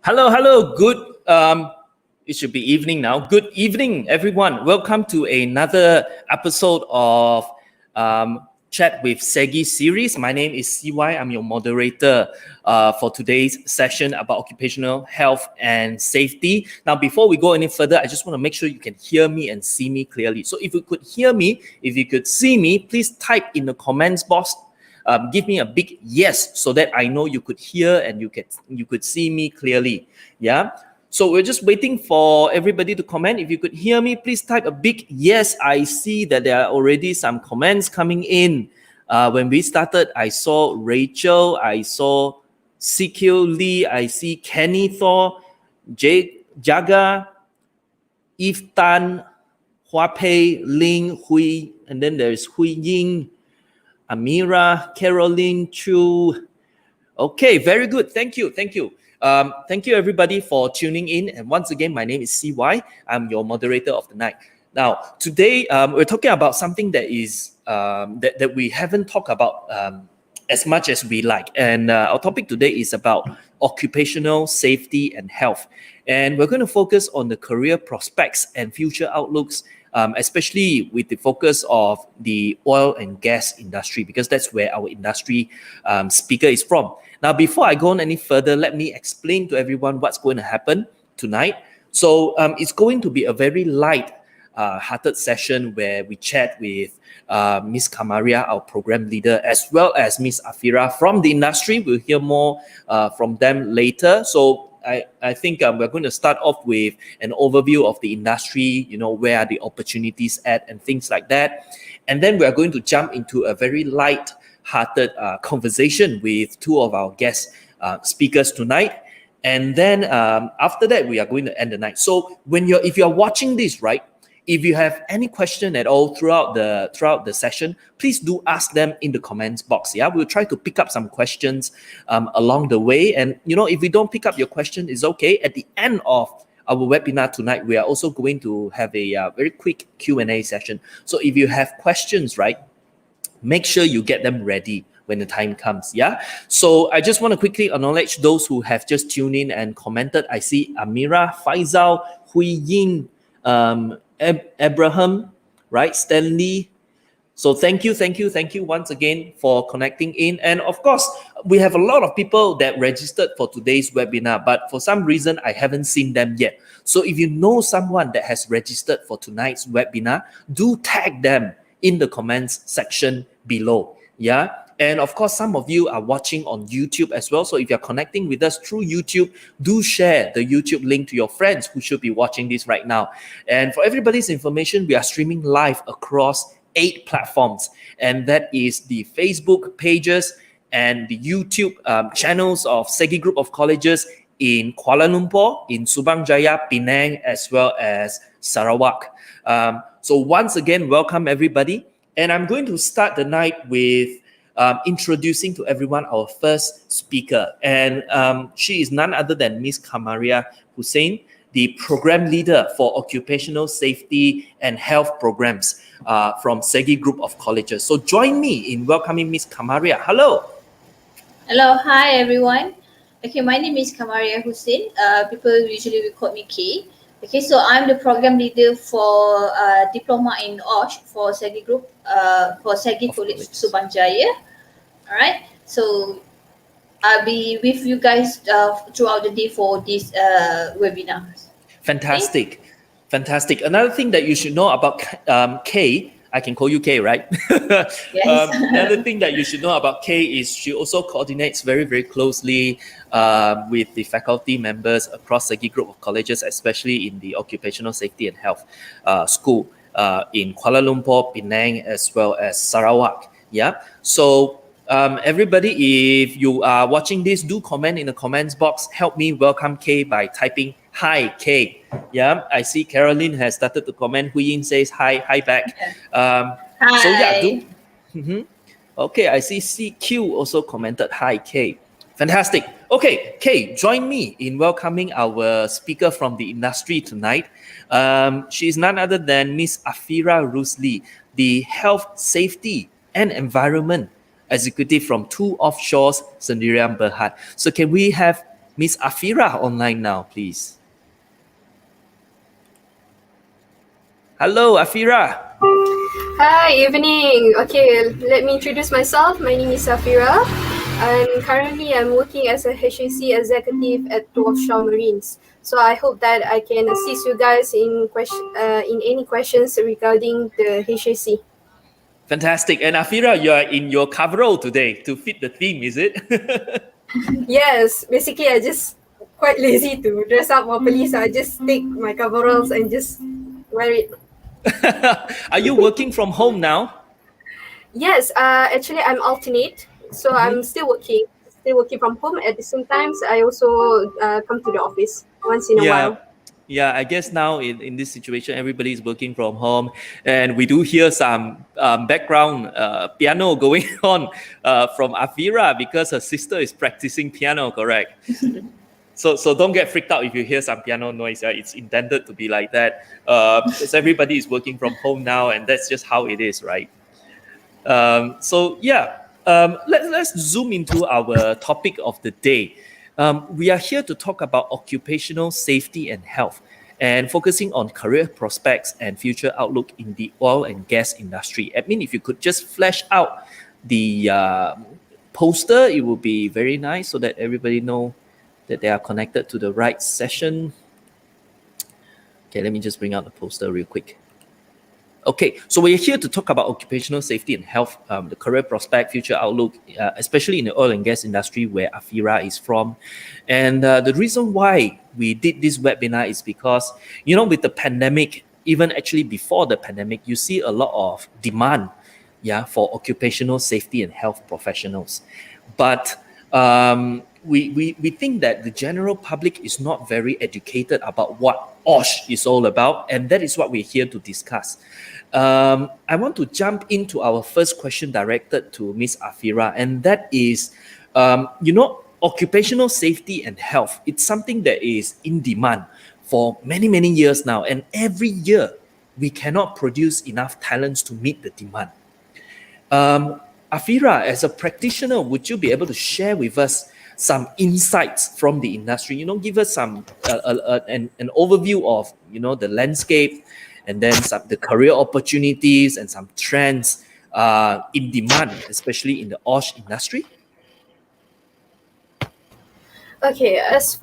Hello. Good. It should be evening now. Good evening, everyone. Welcome to another episode of Chat with SEGi series. My name is CY. I'm your moderator for today's session about occupational health and safety. Now, before we go any further, I just want to make sure you can hear me and see me clearly. So, if you could hear me, if you could see me, please type in the comments box. Give me a big yes so that I know you could hear and you could see me clearly. Yeah. So we're just waiting for everybody to comment. If you could hear me, please type a big yes. I see that there are already some comments coming in. When we started, I saw Rachel, I saw CQ Lee, I see Kenny Thor, Jaga, Eve Tan, Hua Pei, Ling, Hui, and then there's Hui Ying, Amira, Caroline, Chu. Okay, very good. Thank you. Thank you, everybody, for tuning in. And once again, my name is CY. I'm your moderator of the night. Now, today we're talking about something that is that we haven't talked about as much as we like. And our topic today is about occupational safety and health. And we're going to focus on the career prospects and future outlooks, especially with the focus of the oil and gas industry, because that's where our industry speaker is from. Now, before I go on any further, let me explain to everyone what's going to happen tonight. So it's going to be a very light-hearted session where we chat with Miss Kamaria, our program leader, as well as Miss Afira from the industry. We'll hear more from them later. So I think we're going to start off with an overview of the industry, where are the opportunities at and things like that. And then we're going to jump into a very light-hearted conversation with two of our guest speakers tonight. And then after that, we are going to end the night. So if you're watching this, right, if you have any question at all throughout the session, please do ask them in the comments box. Yeah, we'll try to pick up some questions along the way. And if we don't pick up your question, it's okay. At the end of our webinar tonight, we are also going to have a very quick Q&A session. So if you have questions, right, make sure you get them ready when the time comes. Yeah. So I just want to quickly acknowledge those who have just tuned in and commented. I see Amira, Faisal, Hui Ying, Abraham, right? Stanley. So thank you once again for connecting in. And of course, we have a lot of people that registered for today's webinar, but for some reason, I haven't seen them yet. So if you know someone that has registered for tonight's webinar, do tag them in the comments section below. Yeah. And of course, some of you are watching on YouTube as well. So if you're connecting with us through YouTube, do share the YouTube link to your friends who should be watching this right now. And for everybody's information, we are streaming live across 8 platforms. And that is the Facebook pages and the YouTube channels of SEGi Group of Colleges in Kuala Lumpur, in Subang Jaya, Penang, as well as Sarawak. So once again, welcome everybody. And I'm going to start the night with introducing to everyone our first speaker. And she is none other than Miss Kamaria Hussein, the program leader for Occupational Safety and Health programs from SEGi Group of Colleges. So join me in welcoming Miss Kamaria. Hello. Hello. Hi, everyone. Okay, my name is Kamaria Hussein. People usually will call me K. Okay, so I'm the program leader for Diploma in OSH for SEGi Group, for SEGi Colleges Subang Jaya. All right, so I'll be with you guys throughout the day for this webinar. Fantastic. Okay? Fantastic. Another thing that you should know about Kay, I can call you Kay, right? Yes. Another thing that you should know about Kay is she also coordinates very, very closely with the faculty members across SEGi Group of Colleges, especially in the Occupational Safety and Health school in Kuala Lumpur, Penang, as well as Sarawak. Yeah. So everybody, if you are watching this, do comment in the comments box. Help me welcome Kay by typing hi, Kay. Yeah, I see Caroline has started to comment. Hui Yin says hi back. Hi. So yeah, do. Okay, I see CQ also commented hi, Kay. Fantastic. Okay, Kay, join me in welcoming our speaker from the industry tonight. She is none other than Miss Afira Rusli, the Health, Safety and Environment Executive from 2 Offshores Sendirian Berhad. So can we have Miss Afira online now, please. Hello, Afira. Hi, evening. Okay, let me introduce myself. My name is Safira, and currently I'm working as a HAC executive at Two Offshore Marines. So I hope that I can assist you guys in any questions regarding the HAC. Fantastic. And Afira, you are in your coverall today to fit the theme, is it? Yes, basically I just quite lazy to dress up properly, so I just take my coveralls and just wear it. Are you working from home now? Yes, actually I'm alternate, so I'm still working from home. At the same time, I also come to the office once in a Yeah. while. Yeah, I guess now in this situation, everybody is working from home, and we do hear some background piano going on from Afira because her sister is practicing piano, correct? So don't get freaked out if you hear some piano noise. It's intended to be like that because everybody is working from home now, and that's just how it is, right? Let's zoom into our topic of the day. We are here to talk about occupational safety and health and focusing on career prospects and future outlook in the oil and gas industry. I mean, if you could just flesh out the poster, it would be very nice so that everybody know that they are connected to the right session. Okay, let me just bring out the poster real quick. Okay, so we're here to talk about occupational safety and health, the career prospect, future outlook, especially in the oil and gas industry where Afira is from. And the reason why we did this webinar is because, with the pandemic, even actually before the pandemic, you see a lot of demand, for occupational safety and health professionals. But we think that the general public is not very educated about what OSH is all about, and that is what we're here to discuss. I want to jump into our first question directed to Ms. Afira, and that is, occupational safety and health. It's something that is in demand for many, many years now, and every year we cannot produce enough talents to meet the demand. Afira, as a practitioner, would you be able to share with us some insights from the industry? Give us some an overview of the landscape, and then the career opportunities and some trends in demand, especially in the OSH industry. Okay, as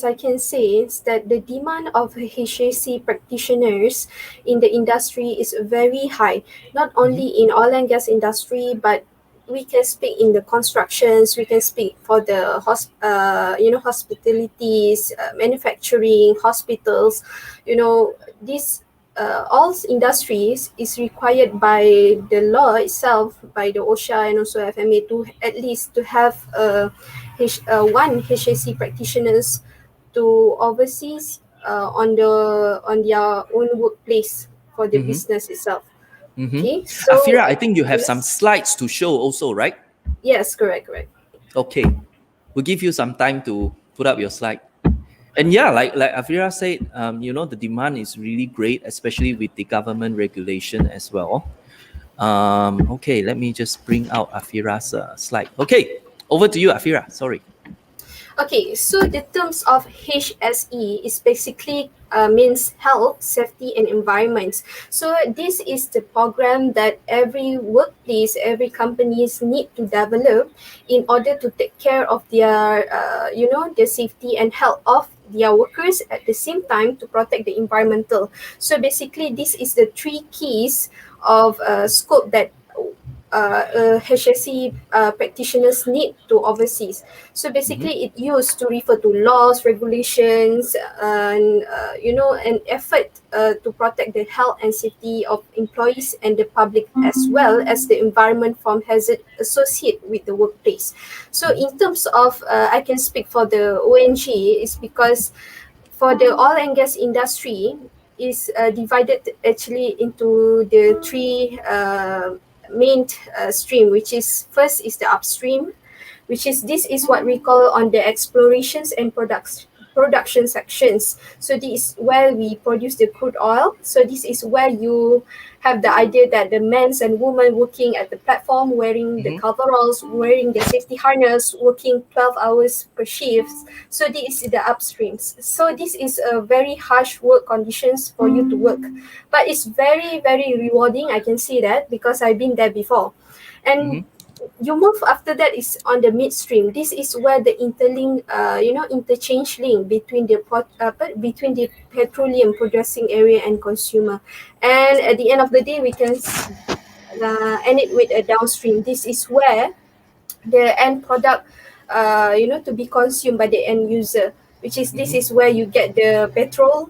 I can say, is that the demand of HAC practitioners in the industry is very high. Not only in oil and gas industry, but we can speak in the constructions. We can speak for the hospitalities, manufacturing, hospitals. These all industries is required by the law itself, by the OSHA and also FMA, to at least to have one HAC practitioners to overseas on their own workplace for the business itself. Okay, so Afira, I think you have some yes, slides to show also, right? yes, correct. Okay, we'll give you some time to put up your slide. And yeah, like Afira said, the demand is really great, especially with the government regulation as well. Okay, let me just bring out Afira's slide. Okay, over to you, Afira. Sorry. Okay, so the terms of HSE is basically means health, safety, and environment. So this is the program that every workplace, every companies need to develop in order to take care of their, the safety and health of their workers, at the same time to protect the environmental. So basically, this is the three keys of scope that HSE practitioners need to overseas. So basically, it used to refer to laws, regulations, and an effort to protect the health and safety of employees and the public, as well as the environment from hazard associated with the workplace. So in terms of, I can speak for the ONG, is because for the oil and gas industry is divided actually into the three main stream, which is first is the upstream, which is this is what we call on the explorations and production sections. So this is where we produce the crude oil. So this is where you have the idea that the men and women working at the platform, wearing the coveralls, wearing the safety harness, working 12 hours per shift. So this is the upstreams. So this is a very harsh work conditions for you to work, but it's very, very rewarding. I can see that because I've been there before. And you move after that is on the midstream. This is where the interchange link between between the petroleum producing area and consumer. And at the end of the day, we can end it with a downstream. This is where the end product, to be consumed by the end user. Which is this is where you get the petrol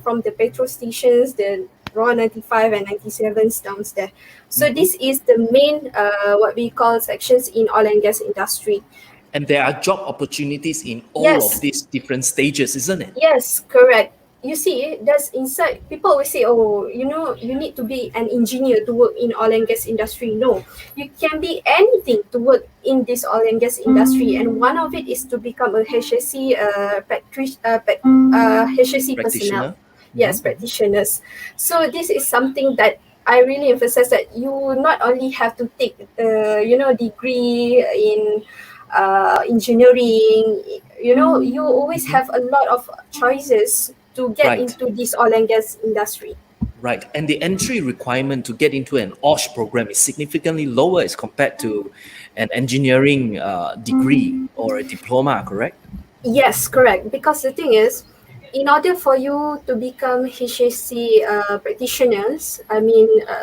from the petrol stations, the raw 95 and 97s down there. So this is the main what we call sections in oil and gas industry. And there are job opportunities in all of these different stages, isn't it? Yes, correct. You see, that's inside. People always say, oh, you need to be an engineer to work in oil and gas industry. No, you can be anything to work in this oil and gas industry. And one of it is to become a HSE HSE personnel. Yes, practitioners. So this is something that I really emphasize, that you not only have to take degree in engineering, you always have a lot of choices to get into this oil and gas industry. Right. And the entry requirement to get into an OSH program is significantly lower as compared to an engineering degree or a diploma, correct? Yes, correct. Because the thing is, in order for you to become HSC practitioners,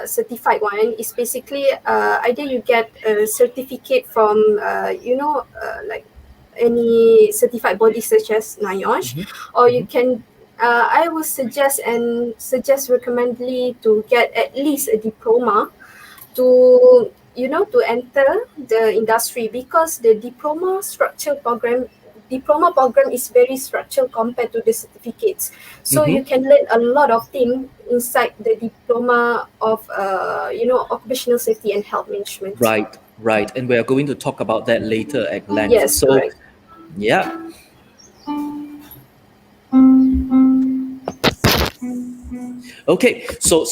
certified one, is basically either you get a certificate from, like any certified body such as NIOSH, or you can, I would suggest recommendedly to get at least a diploma to enter the industry, because the diploma program is very structured compared to the certificates. So you can learn a lot of things inside the diploma of occupational safety and health management. Right. And we are going to talk about that later at length. Yes, so correct. Yeah. Okay, so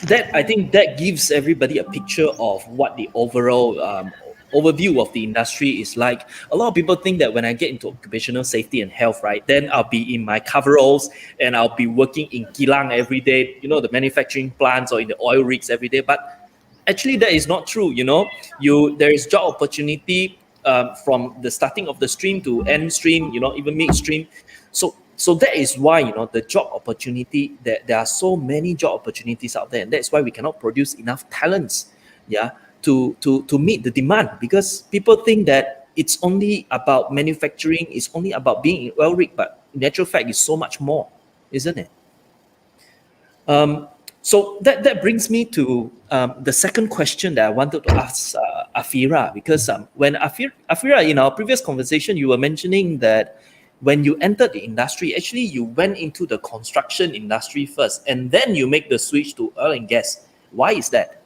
that, I think that gives everybody a picture of what the overall overview of the industry is like. A lot of people think that when I get into occupational safety and health, right, then I'll be in my coveralls and I'll be working in kilang every day, the manufacturing plants or in the oil rigs every day. But actually, that is not true. There is job opportunity from the starting of the stream to end stream, even midstream. So that is why, the job opportunity, there are so many job opportunities out there, and that's why we cannot produce enough talents, to meet the demand, because people think that it's only about manufacturing, it's only about being in oil rig, but in actual fact, it's so much more, isn't it? So that brings me to the second question that I wanted to ask Afira, because when Afira, in our previous conversation, you were mentioning that when you entered the industry, actually you went into the construction industry first, and then you make the switch to oil and gas. Why is that?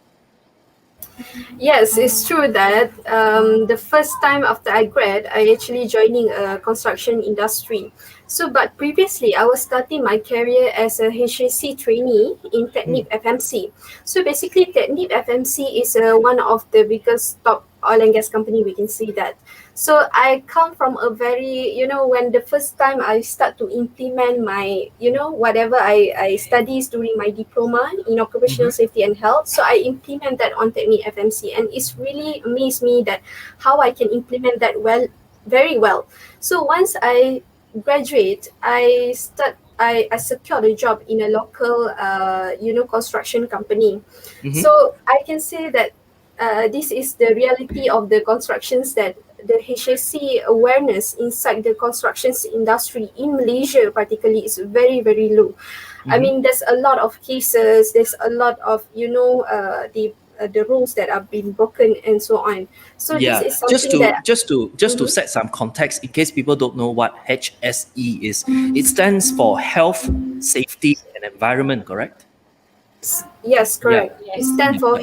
Yes, it's true that the first time after I grad, I actually joining a construction industry. So, but previously I was starting my career as a HSC trainee in Technip FMC. So basically, Technip FMC is one of the biggest top oil and gas company. We can see that. So I come from a very, when the first time I start to implement my, whatever I studies during my diploma in occupational safety and health. So I implement that on Technip FMC, and it's really amazed me that how I can implement that very well. So once I graduate, I secured a job in a local, construction company. So I can say that this is the reality of the constructions, that the HSC awareness inside the constructions industry in Malaysia particularly is very, very low. I mean, there's a lot of cases, there's a lot of, the rules that are being broken and so on. So this is something just to set some context, in case people don't know what HSE is, it stands for Health, Safety and Environment, correct? Yes, correct. Yes. It stands for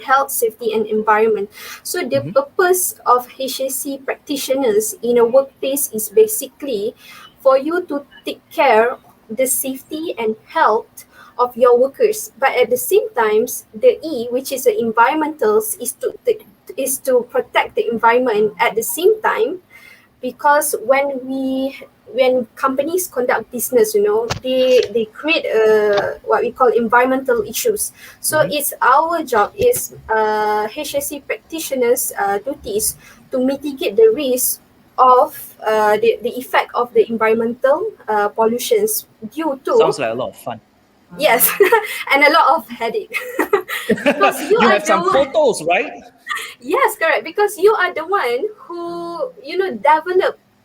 Health, Safety and Environment. So the purpose of HSC practitioners in a workplace is basically for you to take care the safety and health of your workers. But at the same time, the E, which is the environmentals, is to protect the environment at the same time, because when companies conduct business, they create what we call environmental issues. So it's our job, is HSC practitioners duties to mitigate the risk of the effect of the environmental pollutions due to, Sounds like a lot of fun. yes, and a lot of headache. Because you You are have the some one. photos, right? Yes, correct. Because you are the one who,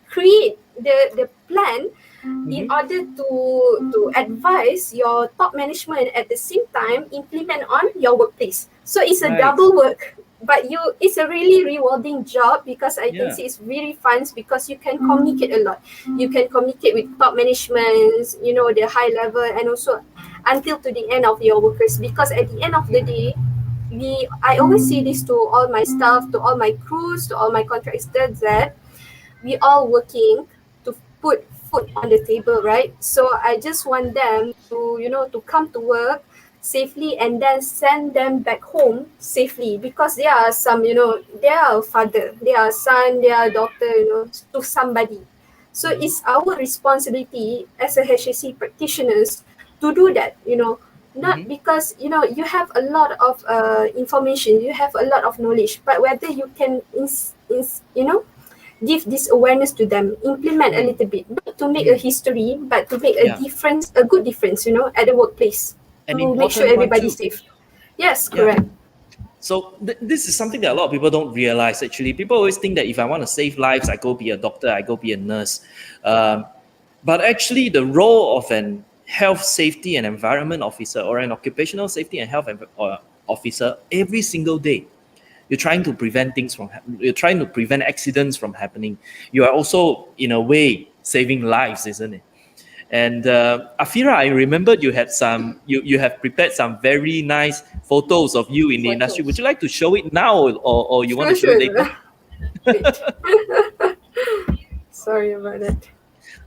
create the plan in order to advise your top management, at the same time implement on your workplace. So it's a Right. double work. But it's a really rewarding job, because I can Yeah. see it's really fun, because you can communicate a lot. You can communicate with top management, the high level, and also until to the end of your workers. Because at the end of the day, I always say this to all my staff, to all my crews, to all my contractors, that we all working to put food on the table, right? So I just want them to, to come to work safely, and then send them back home safely, because they are some, they are a father, they are son, they are daughter, to somebody. So it's our responsibility as a HSC practitioners to do that, not because, you have a lot of information, you have a lot of knowledge, but whether you can give this awareness to them, implement a little bit, not to make a history, but to make a Yeah. difference, a good difference, at the workplace, An to make sure important one everybody's too. safe. Yes, Yeah. correct. So this is something that a lot of people don't realize. Actually, people always think that if I want to save lives, I go be a doctor, I go be a nurse. But actually, the role of an health, safety, and environment officer, or an occupational safety and health officer, every single day, you're trying to prevent things from you're trying to prevent accidents from happening. You are also, in a way, saving lives, isn't it? And Afira, I remembered you have prepared some very nice photos of you in the industry. Would Photos. you like to show it now, or you want Sure, to show it sure. later? Wait. Sorry about that.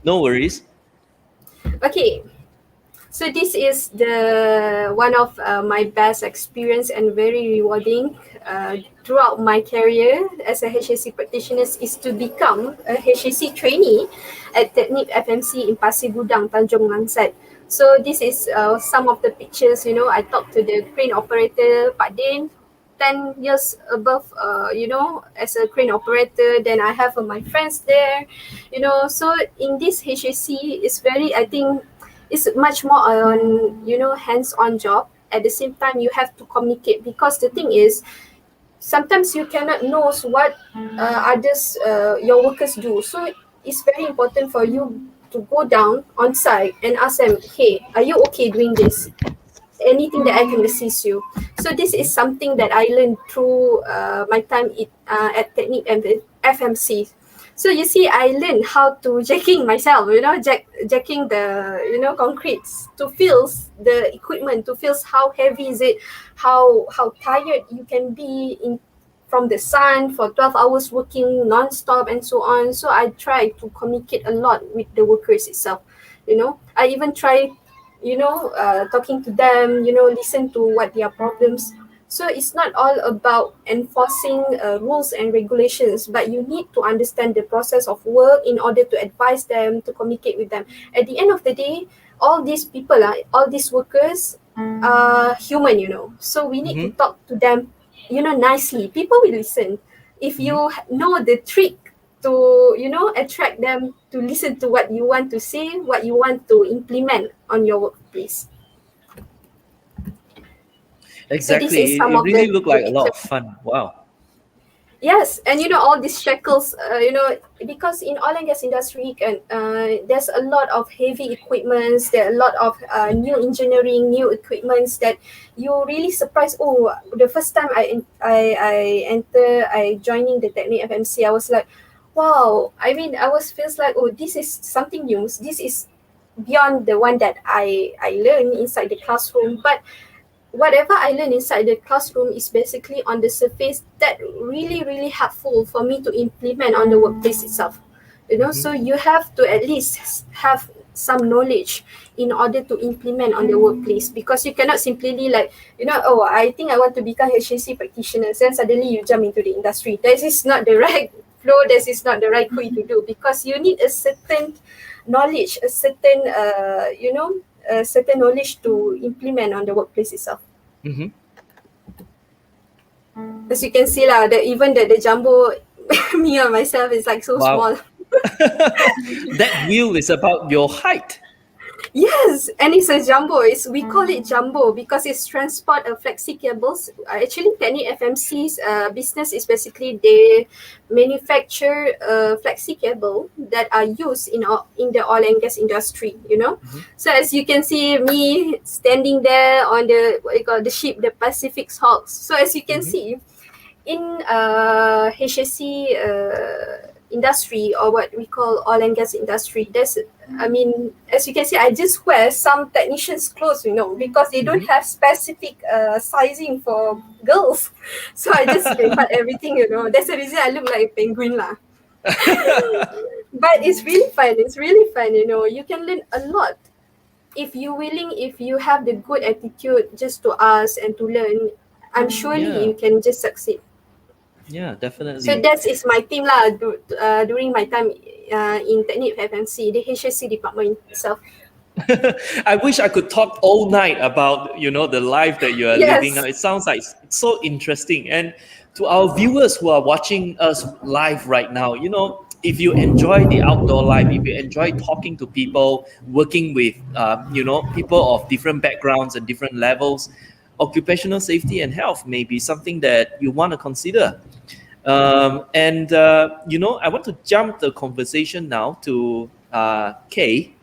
No worries. Okay. So this is the one of my best experience and very rewarding throughout my career as a HSC practitioner, is to become a HSC trainee at Teknik FMC in Pasir Gudang, Tanjung Langsat. So this is some of the pictures. I talked to the crane operator, Pak Din, 10 years above, as a crane operator. Then I have my friends there, So in this HSC, it's very, I think, it's much more on, hands-on job. At the same time, you have to communicate, because the thing is, sometimes you cannot know what others, your workers do. So it's very important for you to go down on site and ask them, hey, are you okay doing this? Anything that I can assist you. So this is something that I learned through my time at Technique FMC. So you see, I learned how to jacking myself, jacking the, concretes, to feel the equipment, to feel how heavy is it, how tired you can be in from the sun for 12 hours working non-stop and so on. So I try to communicate a lot with the workers itself. I even try, talking to them, listen to what their problems. So it's not all about enforcing rules and regulations, but you need to understand the process of work in order to advise them, to communicate with them. At the end of the day, all these people, all these workers are human, So we need to talk to them, nicely. People will listen. If you know the trick to, attract them to listen to what you want to say, what you want to implement on your workplace. So this is Exactly. some It of really looked the like a lot of pictures. fun. Wow. Yes, and all these shackles, because in oil and gas industry, there's a lot of heavy equipments, there are a lot of new engineering, new equipments that you really surprised. Oh, the first time I joining the Technique FMC, I was like, wow. I mean, I was feels like, oh, this is something new. This is beyond the one that I learn inside the classroom. But whatever I learn inside the classroom is basically on the surface that really, really helpful for me to implement on the workplace itself. So you have to at least have some knowledge in order to implement on the workplace, because you cannot simply like, oh, I think I want to become HSC practitioner, then suddenly you jump into the industry. That is not the right flow, that is not the right way to do, because you need a certain knowledge, a certain certain knowledge to implement on the workplace itself. Mm-hmm. As you can see lah, even the jumbo me and myself is like so small. That wheel is about your height. Yes, and it's a jumbo. We call it jumbo because it's transport of flexi cables. Actually, Technic FMC's business is basically they manufacture flexi cable that are used in the oil and gas industry. So as you can see, me standing there on the what you call the ship, the Pacific Hawks. So as you can see, in HSC industry, or what we call oil and gas industry, as you can see, I just wear some technicians' clothes, because they don't have specific sizing for girls. So I just cut everything, That's the reason I look like a penguin lah. But it's really fun. You can learn a lot if you're willing, if you have the good attitude just to ask and to learn. I'm surely you can just succeed. Yeah, definitely. So that is my team lah. During my time in Technic FMC, the HSC department itself. I wish I could talk all night about the life that you are living now. It sounds like it's so interesting. And to our viewers who are watching us live right now, if you enjoy the outdoor life, if you enjoy talking to people, working with people of different backgrounds and different levels, occupational safety and health may be something that you want to consider. I want to jump the conversation now to Kay.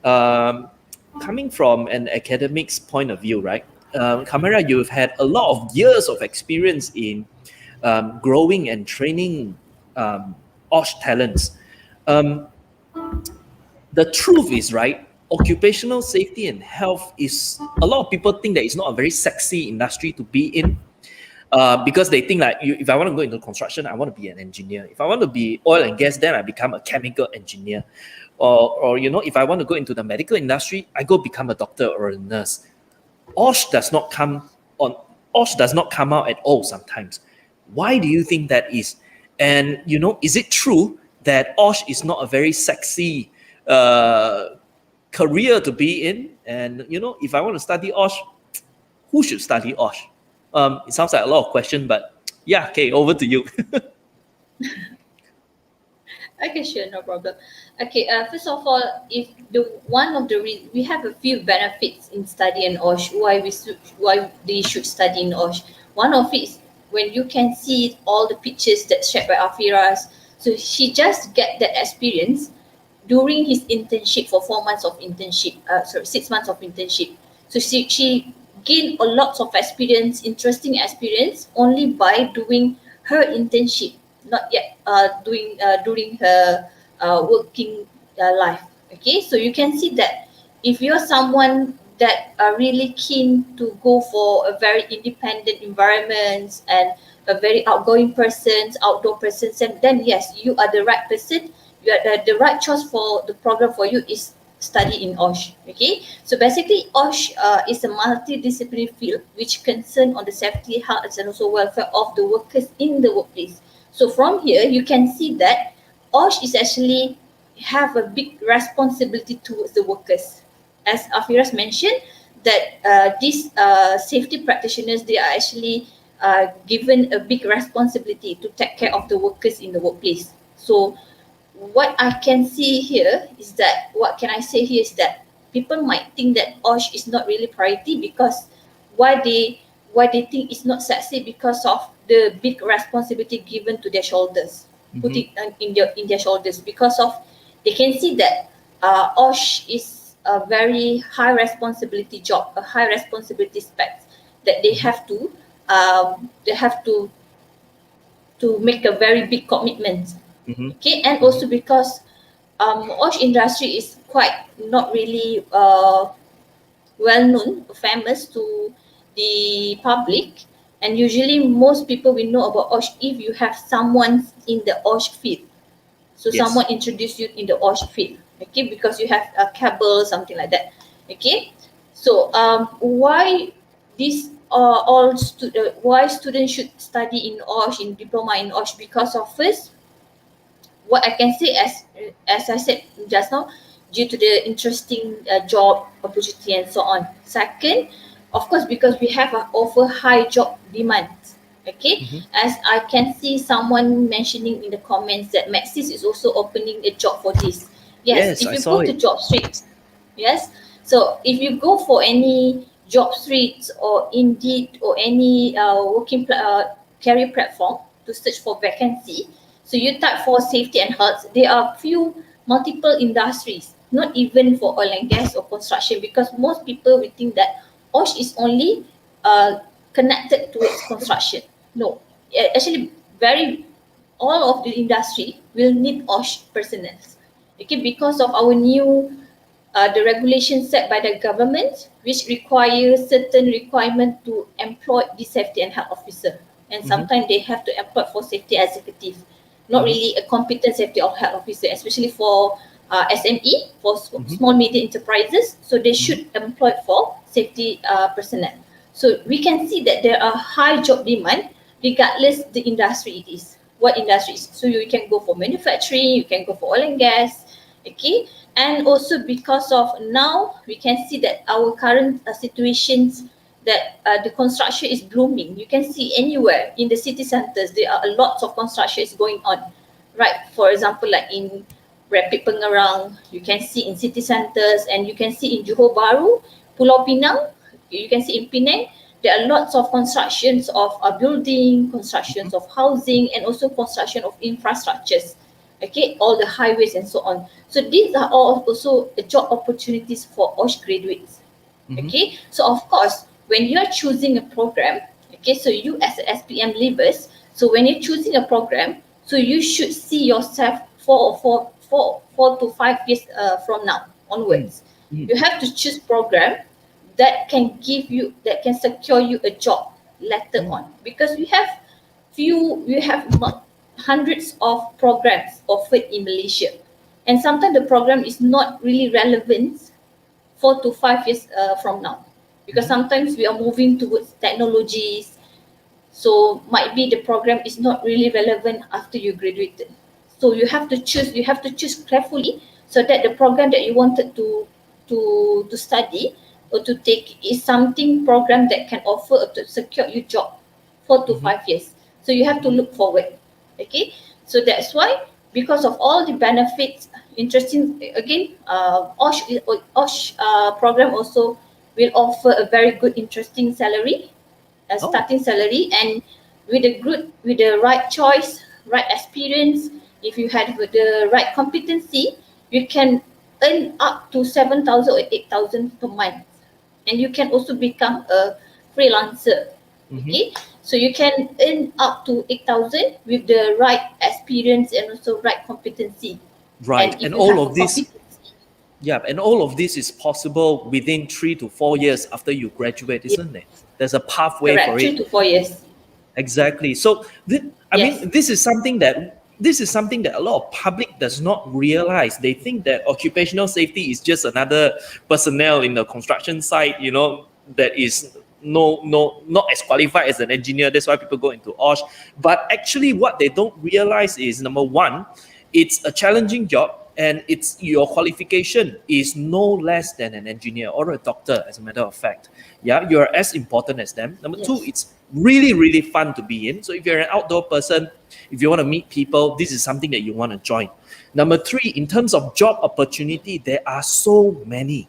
Coming from an academics point of view, right? Kamara, you've had a lot of years of experience in growing and training OSH talents. The truth is, right, occupational safety and health is, a lot of people think that it's not a very sexy industry to be in. Because they think like, if I want to go into construction, I want to be an engineer. If I want to be oil and gas, then I become a chemical engineer. Or if I want to go into the medical industry, I go become a doctor or a nurse. OSH does not come out at all sometimes. Why do you think that is? And is it true that OSH is not a very sexy career to be in? And if I want to study OSH, who should study OSH? It sounds like a lot of questions, but yeah, okay, over to you. Okay, sure, no problem. Okay, first of all, we have a few benefits in studying OSH. Why they should study in OSH? One of it is when you can see all the pictures that's shared by Afiras. So she just get that experience during his internship for 6 months of internship. So she gain a lot of experience, interesting experience, only by doing her internship, not yet during her working life. Okay, so you can see that if you're someone that are really keen to go for a very independent environment and a very outgoing outdoor person, then yes, you are the right person. You are the right choice for the program for you is study in OSH. Okay, so basically OSH is a multidisciplinary field which concern on the safety, health and also welfare of the workers in the workplace. So from here you can see that OSH is actually have a big responsibility towards the workers. As Afiras mentioned, that these safety practitioners, they are actually given a big responsibility to take care of the workers in the workplace. So what I can see here is that, people might think that OSH is not really priority because why they think it's not sexy because of the big responsibility given to their shoulders, put it in their shoulders, because of they can see that OSH is a very high responsibility job, a high responsibility spec that they have to make a very big commitment. Okay, and also because Osh industry is quite not really well known, famous to the public, and usually most people will know about Osh if you have someone in the Osh field. So Yes. someone introduced you in the Osh field, okay, because you have a cable, something like that, okay. So why this why students should study in Osh, in diploma in Osh? Because of first, what I can say, as I said just now, due to the interesting job opportunity and so on. Second, of course, because we have an offer high job demand. Okay, as I can see someone mentioning in the comments that Maxis is also opening a job for this. Yes, Yes, if I you saw go to it. job street, yes. So if you go for any job streets or Indeed or any career platform to search for vacancy, so you type for safety and health, there are few multiple industries, not even for oil and gas or construction, because most people will think that OSH is only connected towards construction. No, actually, very all of the industry will need OSH personnel. Okay, because of our new the regulations set by the government, which requires certain requirement to employ the safety and health officer, and sometimes they have to employ for safety executive, not really a competent safety or health officer, especially for SME, for small medium enterprises. So they should employ for safety personnel. So we can see that there are high job demand regardless the industry it is. What industry is. So you can go for manufacturing, you can go for oil and gas, okay. And also because of now we can see that our current situations, that the construction is blooming. You can see anywhere in the city centers there are a lot of construction is going on, right? For example, like in Rapid Pengerang, you can see in city centers, and you can see in Johor Bahru, Pulau Pinang, you can see in Penang, there are lots of constructions of a building, constructions of housing, and also construction of infrastructures. Okay, all the highways and so on. So these are all also job opportunities for OSH graduates. Okay, so of course, when you're choosing a program, okay, so you as a SPM leavers, so when you're choosing a program, so you should see yourself for 4 to 5 years from now onwards. You have to choose program that can give you, that can secure you a job later on, because we have hundreds of programs offered in Malaysia, and sometimes the program is not really relevant 4 to 5 years from now, because sometimes we are moving towards technologies, so might be the program is not really relevant after you graduated. So you have to choose carefully, so that the program that you wanted to study or to take is something program that can offer to secure you job 4 to 5 years. So you have to look forward. Okay, so that's why, because of all the benefits, interesting again, OSH program also will offer a very good interesting salary, starting salary, and with the right choice, right experience, if you have the right competency, you can earn up to 7,000 or 8,000 per month, and you can also become a freelancer. Okay, so you can earn up to 8,000 with the right experience and also right competency. Right. And if And you all have a of this, competency, yeah, and all of this is possible within 3 to 4 years after you graduate, yeah, isn't it? There's a pathway for correct, it. 3 to 4 years. Exactly. So, I Yes, mean, this is something that a lot of public does not realize. They think that occupational safety is just another personnel in the construction site, that is not as qualified as an engineer. That's why people go into OSH. But actually, what they don't realize is, number one, it's a challenging job, and it's your qualification is no less than an engineer or a doctor, as a matter of fact. Yeah, you're as important as them. Number two, yes, it's really, really fun to be in. So if you're an outdoor person, if you want to meet people, this is something that you want to join. Number three, in terms of job opportunity, there are so many.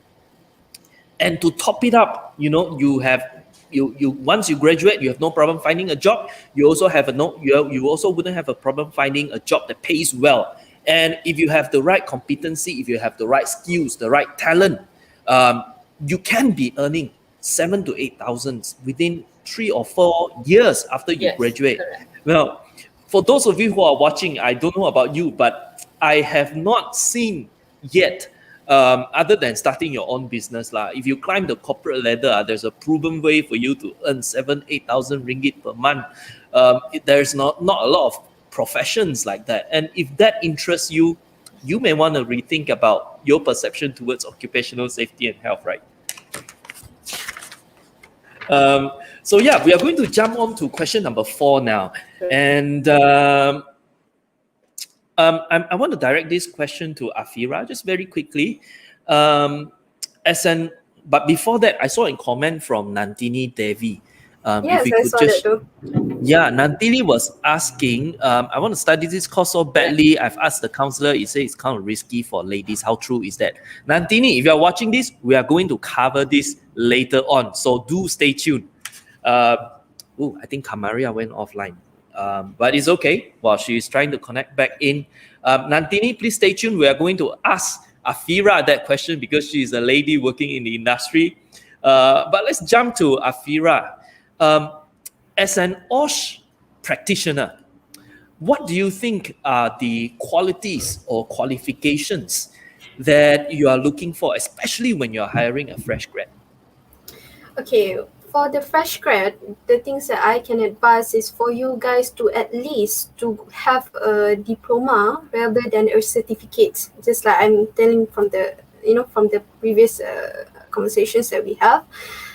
And to top it up, you have you once you graduate, you have no problem finding a job. You also have you also wouldn't have a problem finding a job that pays well. And if you have the right competency, if you have the right skills, the right talent, you can be earning 7 to 8 thousand within 3 or 4 years after you yes, graduate. correct. Well, for those of you who are watching, I don't know about you, but I have not seen yet, other than starting your own business. If you climb the corporate ladder, there's a proven way for you to earn 7,000-8,000 ringgit per month. There's not a lot of professions like that. And if that interests you, you may want to rethink about your perception towards occupational safety and health, right? So yeah, we are going to jump on to question number 4 now. And I want to direct this question to Afira just very quickly. But before that, I saw a comment from Nandini Devi. Yes, I saw that too. Yeah, Nandini was asking, I want to study this course so badly. I've asked the counselor, he said it's kind of risky for ladies. How true is that? Nandini, if you're watching this, we are going to cover this later on. So do stay tuned. I think Kamaria went offline. But it's okay while she's trying to connect back in. Nandini, please stay tuned. We are going to ask Afira that question because she's a lady working in the industry. But let's jump to Afira. As an OSH practitioner, what do you think are the qualities or qualifications that you are looking for, especially when you're hiring a fresh grad? Okay, for the fresh grad, the things that I can advise is for you guys to at least to have a diploma rather than a certificate. Just like I'm telling from the previous conversations that we have,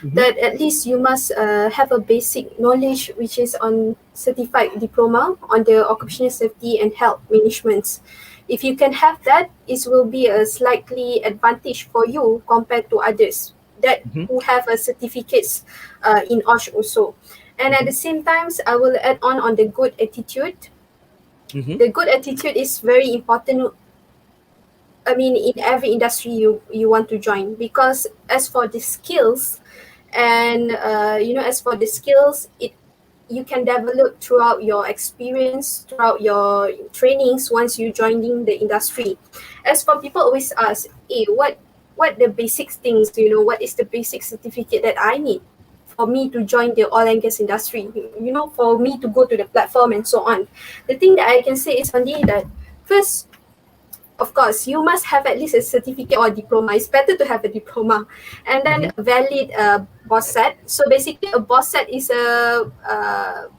that at least you must have a basic knowledge which is on certified diploma on the occupational safety and health management. If you can have that, it will be a slightly advantage for you compared to others that who have a certificates in OSH also. And at the same time, I will add on the good attitude. The good attitude is very important. I mean, in every industry you want to join, because as for the skills, and you can develop throughout your experience, throughout your trainings once you joining the industry. As for people always ask, what the basic things, what is the basic certificate that I need for me to join the oil and gas industry, for me to go to the platform and so on. The thing that I can say is only that first, of course, you must have at least a certificate or diploma. It's better to have a diploma. And then a valid BOSET. So basically, a BOSET is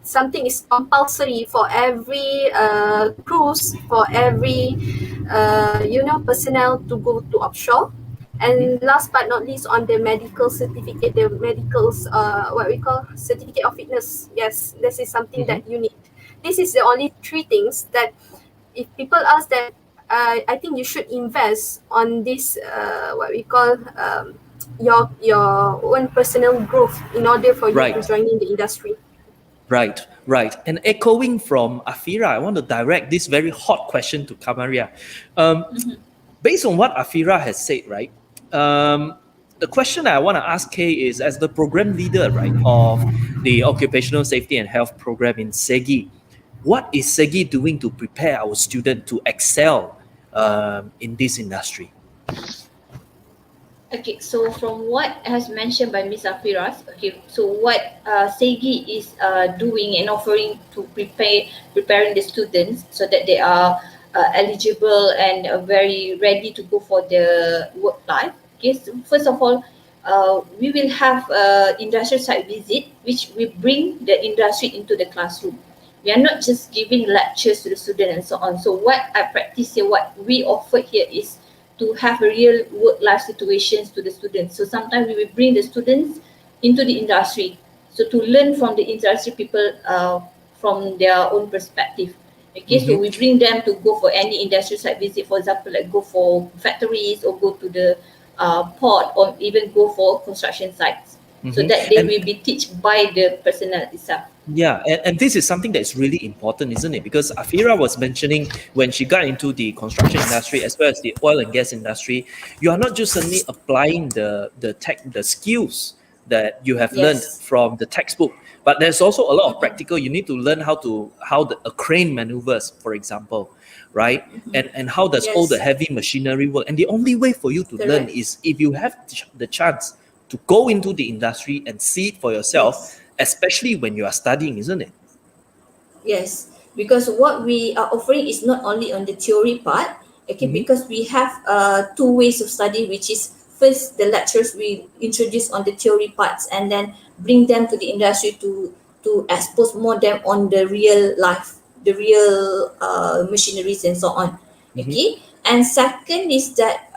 something is compulsory for every cruise, for every personnel to go to offshore. And last but not least, on the medical certificate, the medicals, what we call certificate of fitness. Yes, this is something that you need. This is the only 3 things that if people ask that, I think you should invest on this, what we call your own personal growth in order for you to join in the industry. Right. And echoing from Afira, I want to direct this very hot question to Kamaria. Based on what Afira has said, right? The question I want to ask Kay is, as the program leader, right, of the Occupational Safety and Health program in SEGi, what is SEGi doing to prepare our student to excel in this industry? Okay, so from what has mentioned by Ms. Afiras, so what SEGi is doing and offering to preparing the students so that they are eligible and very ready to go for the work life. Okay, so first of all, we will have industrial site visit, which will bring the industry into the classroom. We are not just giving lectures to the student and so on. So what I practice here, what we offer here is to have a real work-life situations to the students. So sometimes we will bring the students into the industry. So to learn from the industry people from their own perspective. Okay, so we bring them to go for any industrial site visit, for example, like go for factories or go to the port or even go for construction sites. So that they will be taught by the personnel itself. Yeah, and this is something that's really important, isn't it? Because Afira was mentioning when she got into the construction industry as well as the oil and gas industry, you are not just suddenly applying the skills that you have learned from the textbook, but there's also a lot of practical. You need to learn how a crane maneuvers, for example, right? And how does all the heavy machinery work? And the only way for you to learn is if you have the chance to go into the industry and see it for yourself. Especially when you are studying, isn't it? Yes, because what we are offering is not only on the theory part, Okay, because we have two ways of study, which is first the lecturers we introduce on the theory parts and then bring them to the industry to expose more them on the real life, the real machineries and so on. Okay, and second is that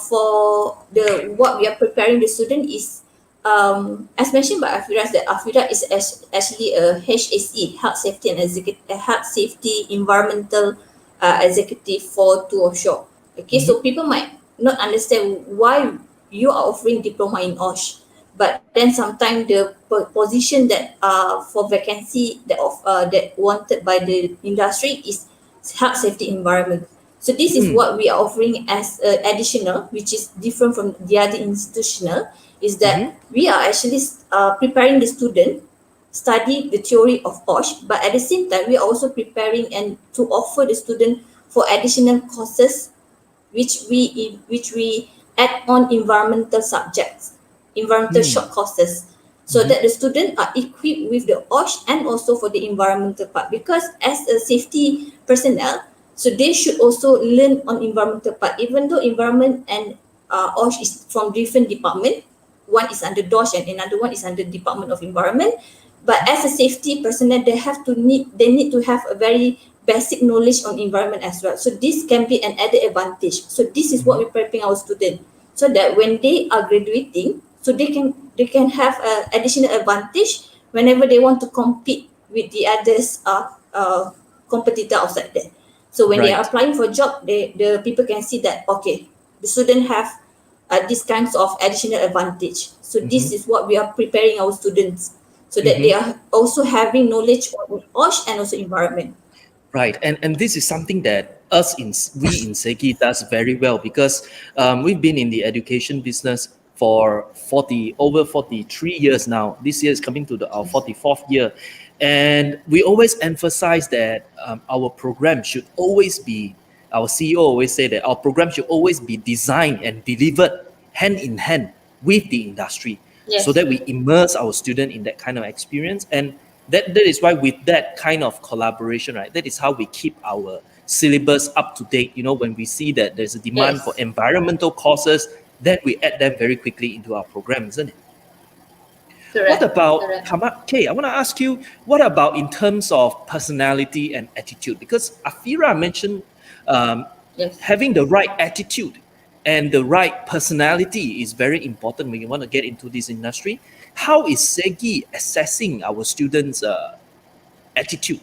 for the what we are preparing the student is as mentioned by Afira, that Afira is actually a HSE, Health Safety and Health Safety Environmental Executive for two offshore. Okay, so people might not understand why you are offering diploma in OSH, but then sometimes the position that for vacancy that wanted by the industry is health safety environment. So this is what we are offering as additional, which is different from the other institutional, is that we are actually preparing the student study the theory of OSH, but at the same time we are also preparing and to offer the student for additional courses which we add on environmental subjects, environmental short courses, so that the students are equipped with the OSH and also for the environmental part. Because as a safety personnel, so they should also learn on environmental part. Even though environment and OSH is from different department, one is under DOSH and another one is under Department of Environment. But as a safety personnel, they need to have a very basic knowledge on environment as well. So this can be an added advantage. So this is what we're preparing our students, so that when they are graduating, so they can have an additional advantage whenever they want to compete with the others competitor outside there. So when they are applying for job, the people can see that okay, the student have these kinds of additional advantage. So this is what we are preparing our students, so that they are also having knowledge on OSH and also environment. Right, and this is something that we in SEGi does very well, because we've been in the education business for over 43 years now. This year is coming to our 44th year, and we always emphasize that our program should always be. Our CEO always say that our program should always be designed and delivered hand in hand with the industry, so that we immerse our student in that kind of experience. And that is why with that kind of collaboration, right, that is how we keep our syllabus up to date. When we see that there's a demand for environmental courses, then we add them very quickly into our program, isn't it? Correct. What about, Kay, I want to ask you, what about in terms of personality and attitude? Because Afira mentioned having the right attitude and the right personality is very important when you want to get into this industry. How is SEGi assessing our students' attitude?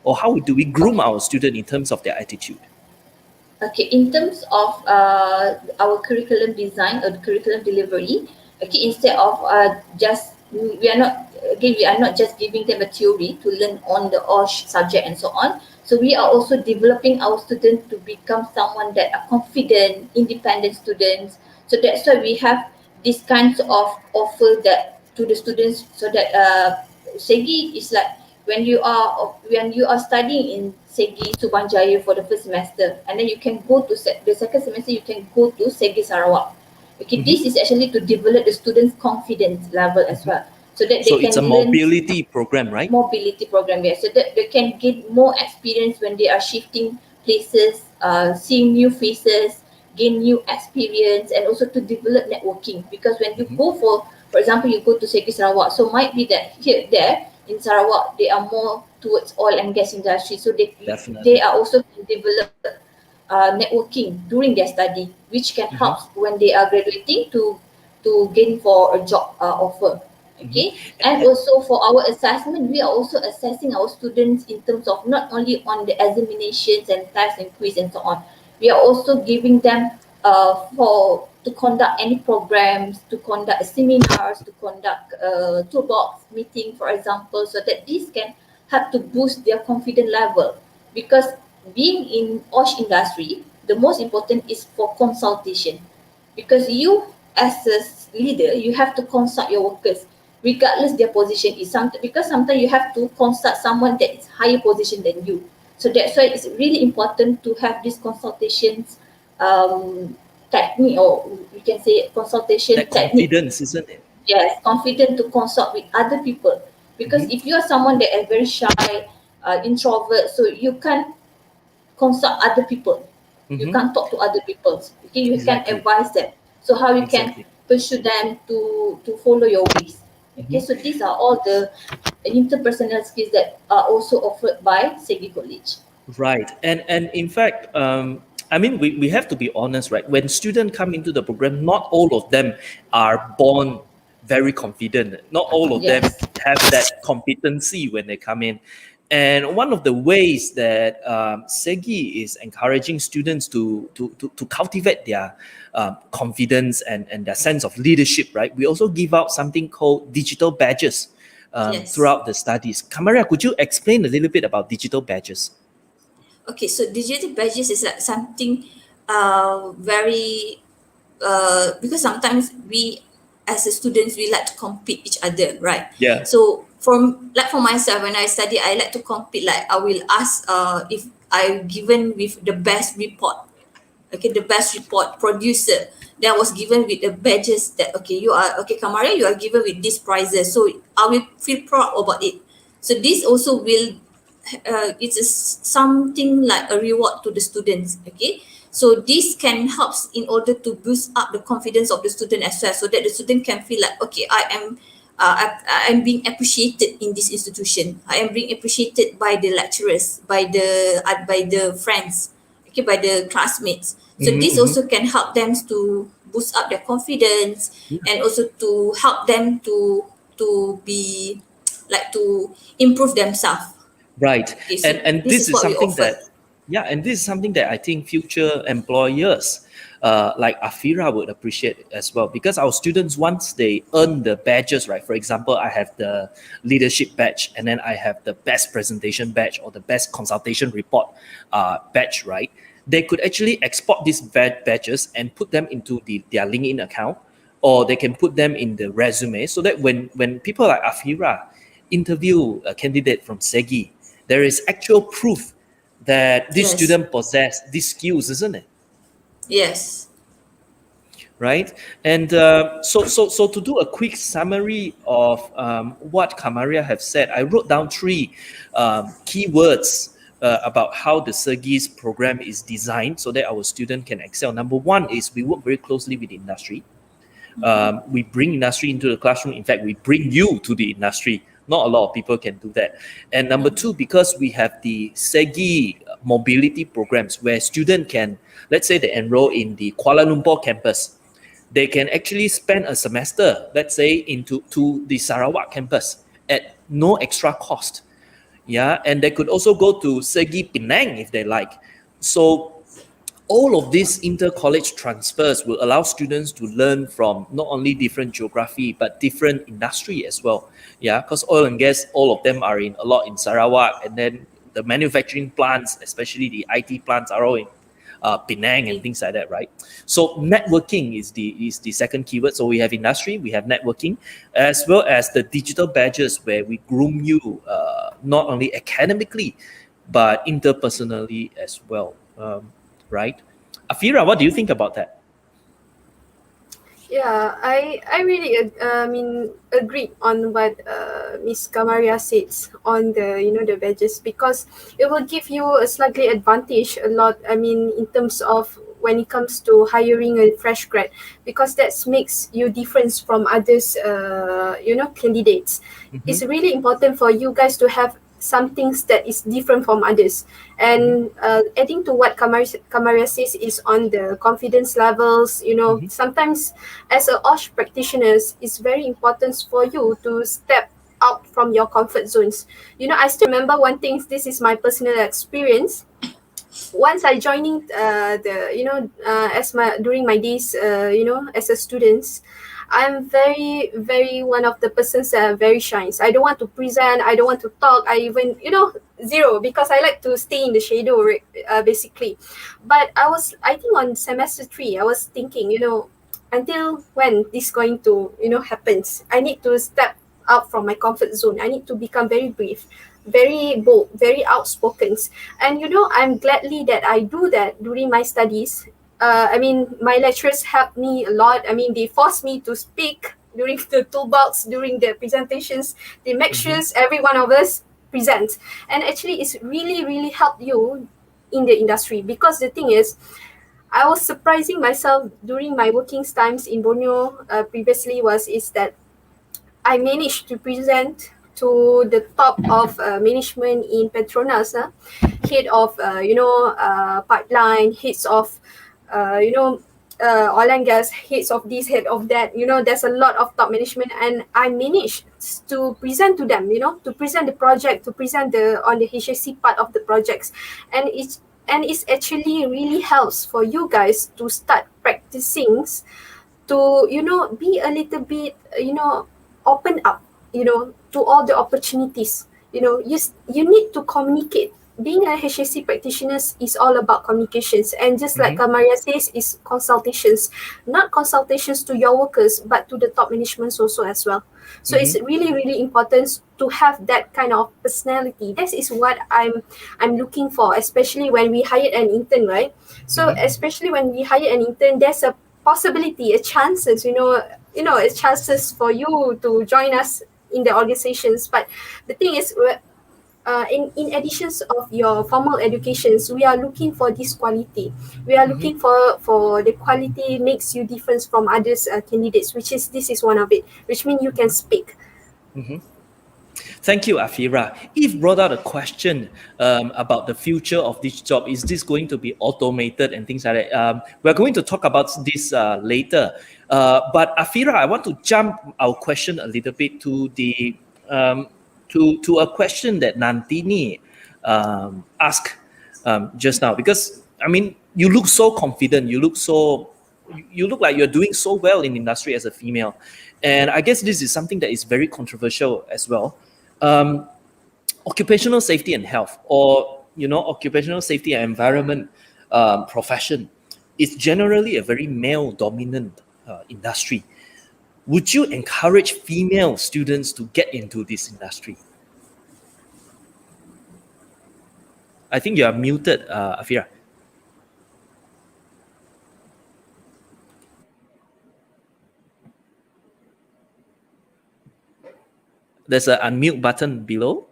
Or how do we groom our student in terms of their attitude? Okay, in terms of our curriculum design or the curriculum delivery, okay, instead of we are not just giving them a theory to learn on the OSH subject and so on. So we are also developing our students to become someone that are confident, independent students. So that's why we have these kinds of offer that to the students, so that SEGi is like when you are studying in SEGi Subanjaya for the first semester, and then you can go to the second semester, you can go to SEGi Sarawak. Okay, this is actually to develop the students' confidence level as well, so that they can it's a mobility program, right? Mobility program, yes, so that they can get more experience when they are shifting places, seeing new faces, gain new experience, and also to develop networking. Because when you go for example, you go to SEGi Sarawak, so might be that there in Sarawak they are more towards oil and gas industry, so they are also develop networking during their study, which can help when they are graduating to gain for a job offer. Okay, and also for our assessment, we are also assessing our students in terms of not only on the examinations and tests and quiz and so on. We are also giving them to conduct any programs, to conduct seminars, to conduct toolbox meeting, for example, so that this can help to boost their confidence level. Because being in OSH industry, the most important is for consultation. Because you as a leader, you have to consult your workers, regardless their position is something. Because sometimes you have to consult someone that is higher position than you. So that's why it's really important to have these consultations technique, or we can say consultation that technique. confidence, isn't it? Yes, confident to consult with other people. Because if you are someone that is very shy, introvert, so you can't consult other people. You can't talk to other people. Okay, you can Exactly. advise them. So how you Exactly. can pursue them to follow your ways. Okay, so these are all the interpersonal skills that are also offered by SEGi College. Right. And in fact, I mean, we have to be honest, right? When students come into the program, not all of them are born very confident. Not all of them Yes. have that competency when they come in. And one of the ways that SEGI is encouraging students to cultivate their confidence and their sense of leadership, right? We also give out something called digital badges Yes. throughout the studies. Kamaria, could you explain a little bit about digital badges? Okay, so digital badges is like something very because sometimes we as a students we like to compete each other, right? Yeah. So from like for myself when I study I like to compete, like I will ask if I'm given with the best report, okay, the best report producer that was given with the badges that okay you are okay Kamaria, you are given with these prizes, so I will feel proud about it. So this also will it's something like a reward to the students, okay. So this can help in order to boost up the confidence of the student as well, so that the student can feel like okay I am I am being appreciated in this institution, I am being appreciated by the lecturers, by the friends, okay, by the classmates. So this also can help them to boost up their confidence and also to help them to be like to improve themselves. Right. Okay, so And this this is is what we something offer. that, yeah, and this is something that I think future employers like Afira would appreciate as well, because our students, once they earn the badges, right? For example, I have the leadership badge, and then I have the best presentation badge or the best consultation report badge, right? They could actually export these badges and put them into their LinkedIn account, or they can put them in the resume, so that when people like Afira interview a candidate from SEGI, there is actual proof that this Yes. student possess these skills, isn't it? Yes. Right. And so to do a quick summary of what Kamaria have said, I wrote down three keywords about how the SEGI's program is designed so that our student can excel. Number one is we work very closely with the industry. We bring industry into the classroom. In fact, we bring you to the industry. Not a lot of people can do that. And number two, because we have the SEGI mobility programs where students can, let's say they enroll in the Kuala Lumpur campus, they can actually spend a semester, let's say, into to the Sarawak campus at no extra cost. Yeah, and they could also go to SEGI Penang if they like. So all of these inter-college transfers will allow students to learn from not only different geography but different industry as well. Yeah, because oil and gas, all of them are in a lot in Sarawak, and then the manufacturing plants, especially the IT plants, are all in Penang and things like that, right? So networking is the second keyword. So we have industry, we have networking, as well as the digital badges where we groom you not only academically but interpersonally as well. Right? Afira, what do you think about that? Yeah, I really agree on what Miss Kamaria says on the the badges, because it will give you a slightly advantage a lot. I mean, in terms of when it comes to hiring a fresh grad, because that makes you different from others candidates. It's really important for you guys to have some things that is different from others. And adding to what Kamaria says is on the confidence levels, sometimes as a OSH practitioners, it's very important for you to step out from your comfort zones. I still remember one thing, this is my personal experience. Once I joining as my during my days as a student, I'm very, very one of the persons that are very shy. So I don't want to present. I don't want to talk. I even, zero, because I like to stay in the shadow, basically. But I think on semester 3, I was thinking, until when this going to, happens, I need to step out from my comfort zone. I need to become very brave, very bold, very outspoken. And, I'm gladly that I do that during my studies. My lecturers helped me a lot. They forced me to speak during the toolbox, during the presentations. They make sure every one of us present. And actually, it's really, really helped you in the industry. Because the thing is, I was surprising myself during my working times in Borneo previously is that I managed to present to the top of management in Petronas, head of pipeline, heads of oil and gas, heads of this, head of that. There's a lot of top management, and I managed to present to them. To present the project, to present on the HSC part of the projects, and it's actually really helps for you guys to start practicing to be a little bit open up to all the opportunities. You need to communicate. Being a HSC practitioner is all about communications, and just like Maria says, is consultations, not consultations to your workers but to the top managements also as well. So it's really, really important to have that kind of personality. This is what I'm looking for, especially when we hire an intern, right? So especially when we hire an intern, there's a possibility, a chances, a chances for you to join us in the organizations. But the thing is, in additions of your formal educations, we are looking for this quality. We are looking for the quality makes you different from others candidates, this is one of it, which means you can speak. Thank you, Afira. Eve brought out a question about the future of this job. Is this going to be automated and things like that? We're going to talk about this later. But Afira, I want to jump our question a little bit to the to a question that Nantini asked just now, because I mean, you look so confident. You look like you're doing so well in industry as a female, and I guess this is something that is very controversial as well. Occupational safety and health, or occupational safety and environment profession, is generally a very male-dominant industry. Would you encourage female students to get into this industry? I think you are muted, Afira. There's an unmute button below.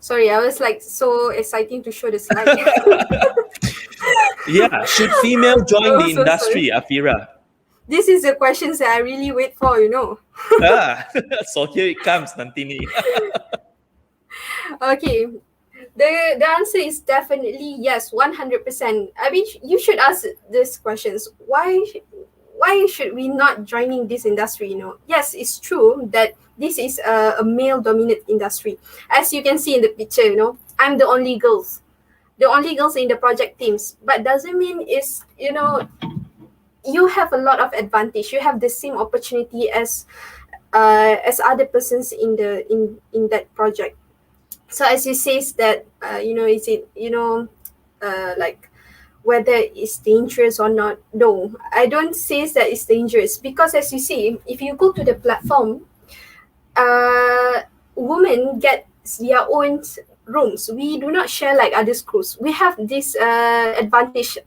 Sorry, I was like so exciting to show the slide. Yeah, should female join the industry, sorry. Afira? This is the questions that I really wait for, So here it comes, Nantini. Okay, the answer is definitely yes, 100%. I mean, you should ask these questions. Why should we not joining this industry? Yes, it's true that this is a male-dominated industry. As you can see in the picture, I'm the only girls in the project teams. But doesn't mean it's you have a lot of advantage. You have the same opportunity as other persons in that project. So as you says that is it like whether it's dangerous or not? No, I don't say that it's dangerous, because as you see, if you go to the platform, women get their own rooms. We do not share like others crews. We have this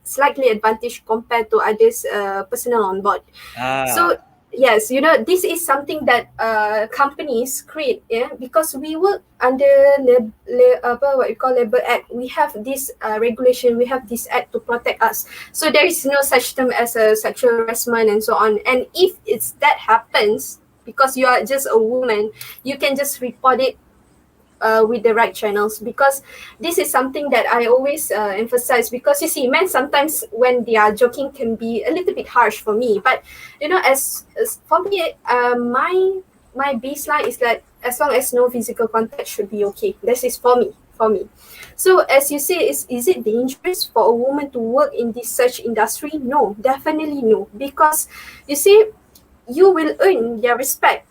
slightly advantage compared to others personnel on board. So yes, this is something that companies create, because we work under what you call Labor Act. We have this regulation, we have this act to protect us. So there is no such term as a sexual harassment and so on. And if that happens, because you are just a woman, you can just report it with the right channels, because this is something that I always emphasize, because you see, men sometimes when they are joking can be a little bit harsh for me, but as for me, my baseline is that as long as no physical contact should be okay. This is for me. So as you say, is it dangerous for a woman to work in this such industry? No, definitely no, because you see, you will earn their respect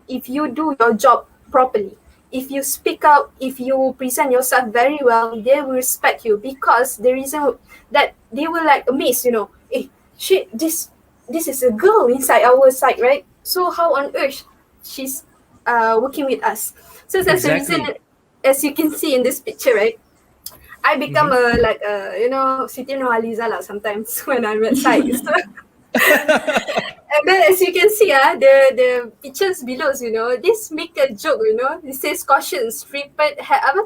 if you do your job properly. If you speak out, if you present yourself very well, they will respect you, because the reason that they will like amazed, hey, shit, this is a girl inside our site, right? So how on earth she's working with us? So that's Exactly. the reason, as you can see in this picture, right? I become Siti Nurhaliza sometimes when I'm at site. And then as you can see, the pictures below, this make a joke, it says caution,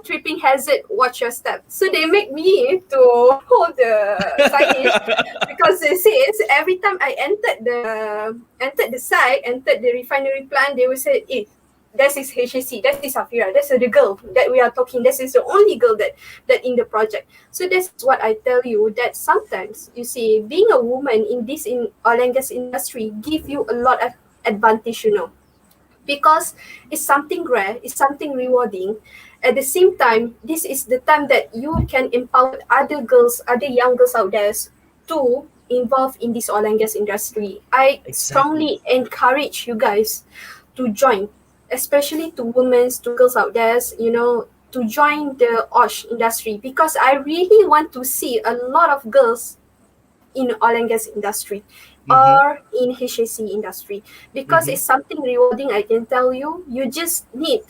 tripping hazard, watch your step. So they make me to hold the signage because it says every time I entered the site, entered the refinery plant, they will say, that is HAC, that is Afira, that's the girl that we are talking, this is the only girl that in the project. So that's what I tell you, that sometimes you see being a woman in oil and gas industry give you a lot of advantage, because it's something rare, it's something rewarding. At the same time, this is the time that you can empower other young girls out there to involve in this oil and gas industry. I strongly encourage you guys to join, especially to women, to girls out there, to join the OSH industry, because I really want to see a lot of girls in oil and gas industry or in HAC industry, because it's something rewarding. I can tell you, you just need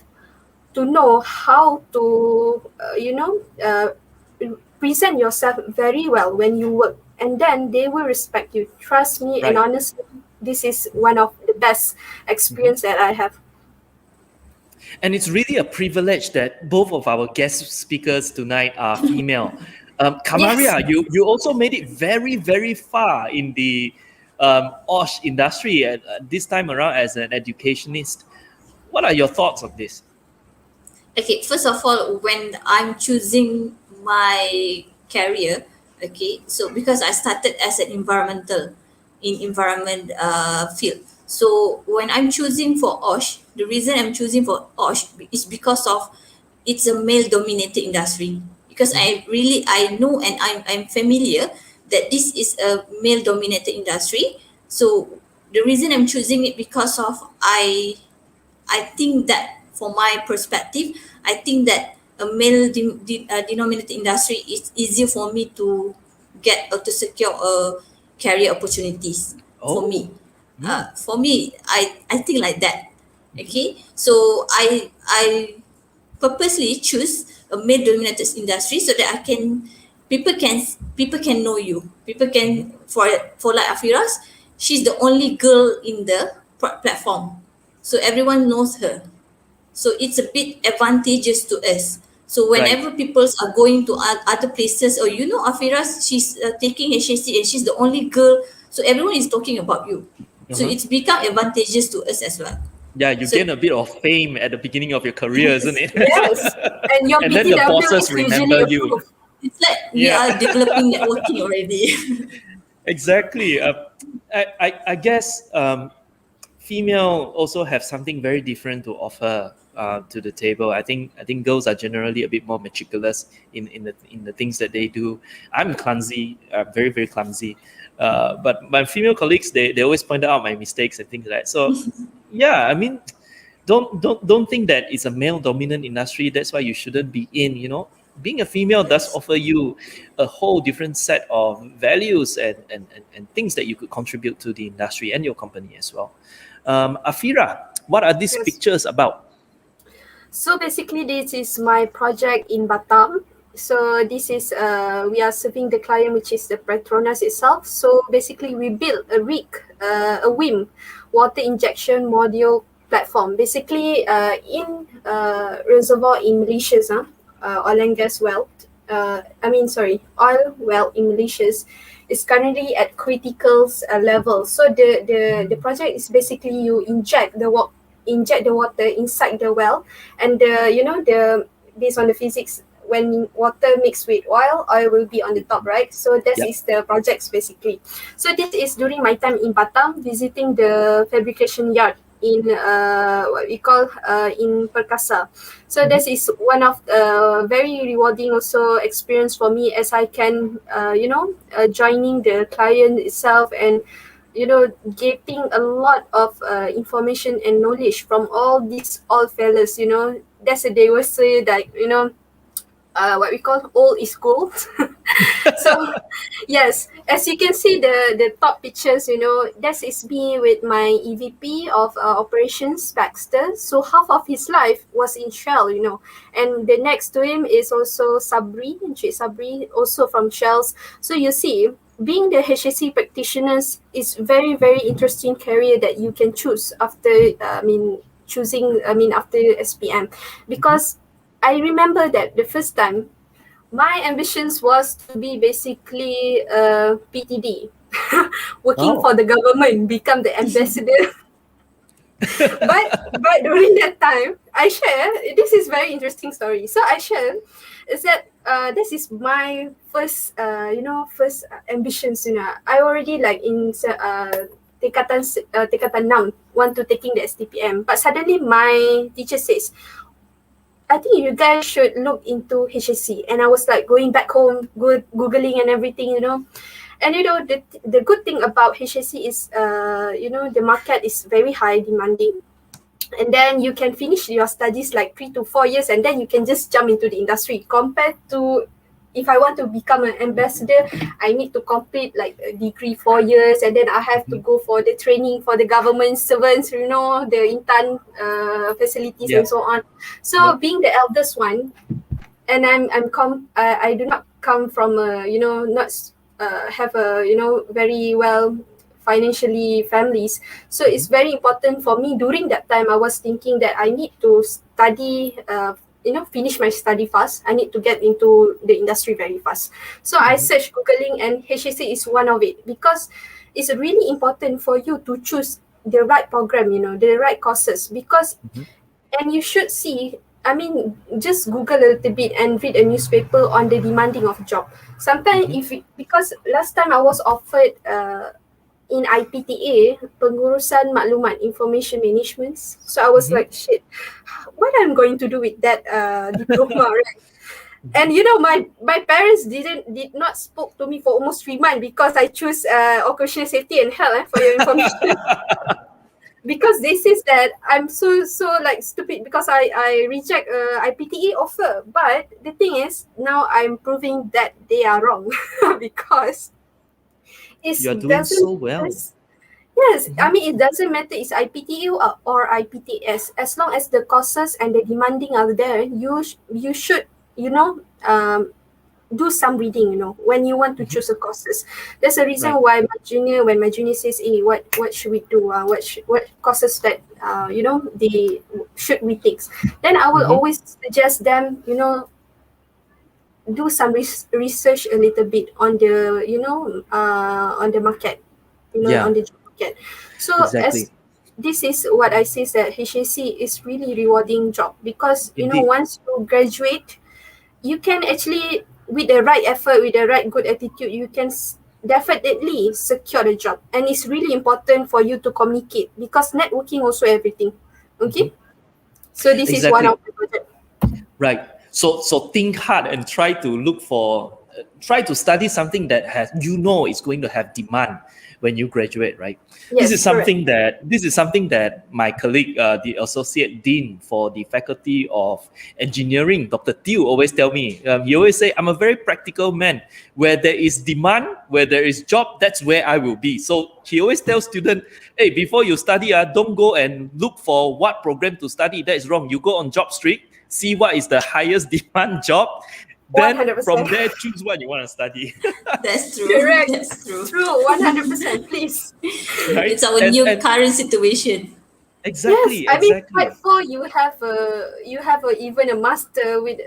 to know how to, present yourself very well when you work, and then they will respect you. Trust me, and honestly, this is one of the best experience that I have. And it's really a privilege that both of our guest speakers tonight are female. Kamaria, Yes. you also made it very, very far in the OSH industry this time around as an educationist. What are your thoughts on this? Okay, first of all, when I'm choosing my career, okay, so because I started as an environment field. So when I'm choosing for OSH, the reason I'm choosing for OSH is because of it's a male dominated industry. Because I know and I'm familiar that this is a male dominated industry. So the reason I'm choosing it because of I think that for my perspective, I think that a male denominated industry is easier for me to get or to secure career opportunities for me. For me, I think like that. Okay, so I purposely choose a male dominated industry so that people can know you. People can for like Afira's, she's the only girl in the platform, so everyone knows her. So it's a bit advantageous to us. So whenever people are going to other places, or Afira's, she's taking HSC and she's the only girl, so everyone is talking about you. So it's become advantageous to us as well. Yeah, you gain a bit of fame at the beginning of your career, isn't it? Yes, and your And then the BTW bosses is usually remember you. approved. It's like we are developing networking already. Exactly. I guess female also have something very different to offer to the table. I think girls are generally a bit more meticulous in the things that they do. I'm clumsy, very, very clumsy. But my female colleagues, they always point out my mistakes and things like that. So yeah, I mean, don't think that it's a male dominant industry. That's why you shouldn't be in. Being a female does offer you a whole different set of values and things that you could contribute to the industry and your company as well. Afira, what are these pictures about? So basically, this is my project in Batam. So this is we are serving the client, which is the Petronas itself. So basically, we built a rig, a WIM, water injection module platform. Basically, in reservoir in Malaysia, oil and gas well. Oil well in Malaysia is currently at critical level. So the project is basically you inject the water inside the well, and based on the physics, when water mixed with oil will be on the top, right? So that is the projects basically. So this is during my time in Batam, visiting the fabrication yard in what we call in Perkasa. So this is one of the very rewarding also experience for me, as I can joining the client itself and getting a lot of information and knowledge from all these old fellas. That's they will say that what we call old is gold. So yes, as you can see the top pictures, that is me with my EVP of operations, Baxter. So half of his life was in Shell, and the next to him is also Sabri, and Sabri also from Shells. So you see, being the HSC practitioners is very, very interesting career that you can choose after after SPM, because I remember that the first time my ambitions was to be basically a PTD, working for the government, become the ambassador. but during that time, I share, this is very interesting story. So I share is that this is my first first ambitions. I already like in tingkatan 6 want to taking the STPM, but suddenly my teacher says, I think you guys should look into HSC. And I was like going back home, googling and everything. And the good thing about HSC is the market is very high demanding, and then you can finish your studies like 3 to 4 years, and then you can just jump into the industry. Compared to if I want to become an ambassador, I need to complete like a degree 4 years, and then I have to go for the training for the government servants, the intern facilities and so on. So being the eldest one, and I do not come from not have a very well financially families. So it's very important for me. During that time, I was thinking that I need to study finish my study fast. I need to get into the industry very fast. So I searched googling, and HSC is one of it, because it's really important for you to choose the right program, the right courses, because and you should see, just Google a little bit and read a newspaper on the demanding of job. Sometimes because last time I was offered in IPTA, pengurusan maklumat, information management. So I was like, shit, what I'm going to do with that diploma, right? And my parents did not spoke to me for almost 3 months because I choose Occupational Safety and Health, for your information. Because they says that I'm so like stupid because I reject IPTA offer. But the thing is, now I'm proving that they are wrong because you're doing so well. Yes, it doesn't matter it's IPTA or IPTS. As long as the courses and the demanding are there, you should do some reading, when you want to choose a courses. There's a reason why when my junior says, hey, what should we do? What courses that they should we take? Then I will always suggest them, do some research a little bit on the on the market, on the job market. So as this is what I say, that HSC is really rewarding job, because once you graduate, you can actually, with the right effort, with the right good attitude, you can definitely secure a job. And it's really important for you to communicate, because networking also everything. Okay, so this is one of the project. Right. So think hard and try to look for, try to study something that has, is going to have demand when you graduate, right? Yes, this is something that my colleague, the associate dean for the faculty of engineering, Dr. Tew, always tell me. He always say, I'm a very practical man. Where there is demand, where there is job, that's where I will be. So he always tells students, hey, before you study, don't go and look for what program to study. That is wrong. You go on job street, see what is the highest demand job. Then 100%. From there, choose what you want to study. That's true. Correct. That's true. True, 100%. Please. Right? It's our current situation. Exactly. Yes, quite for you have even a master with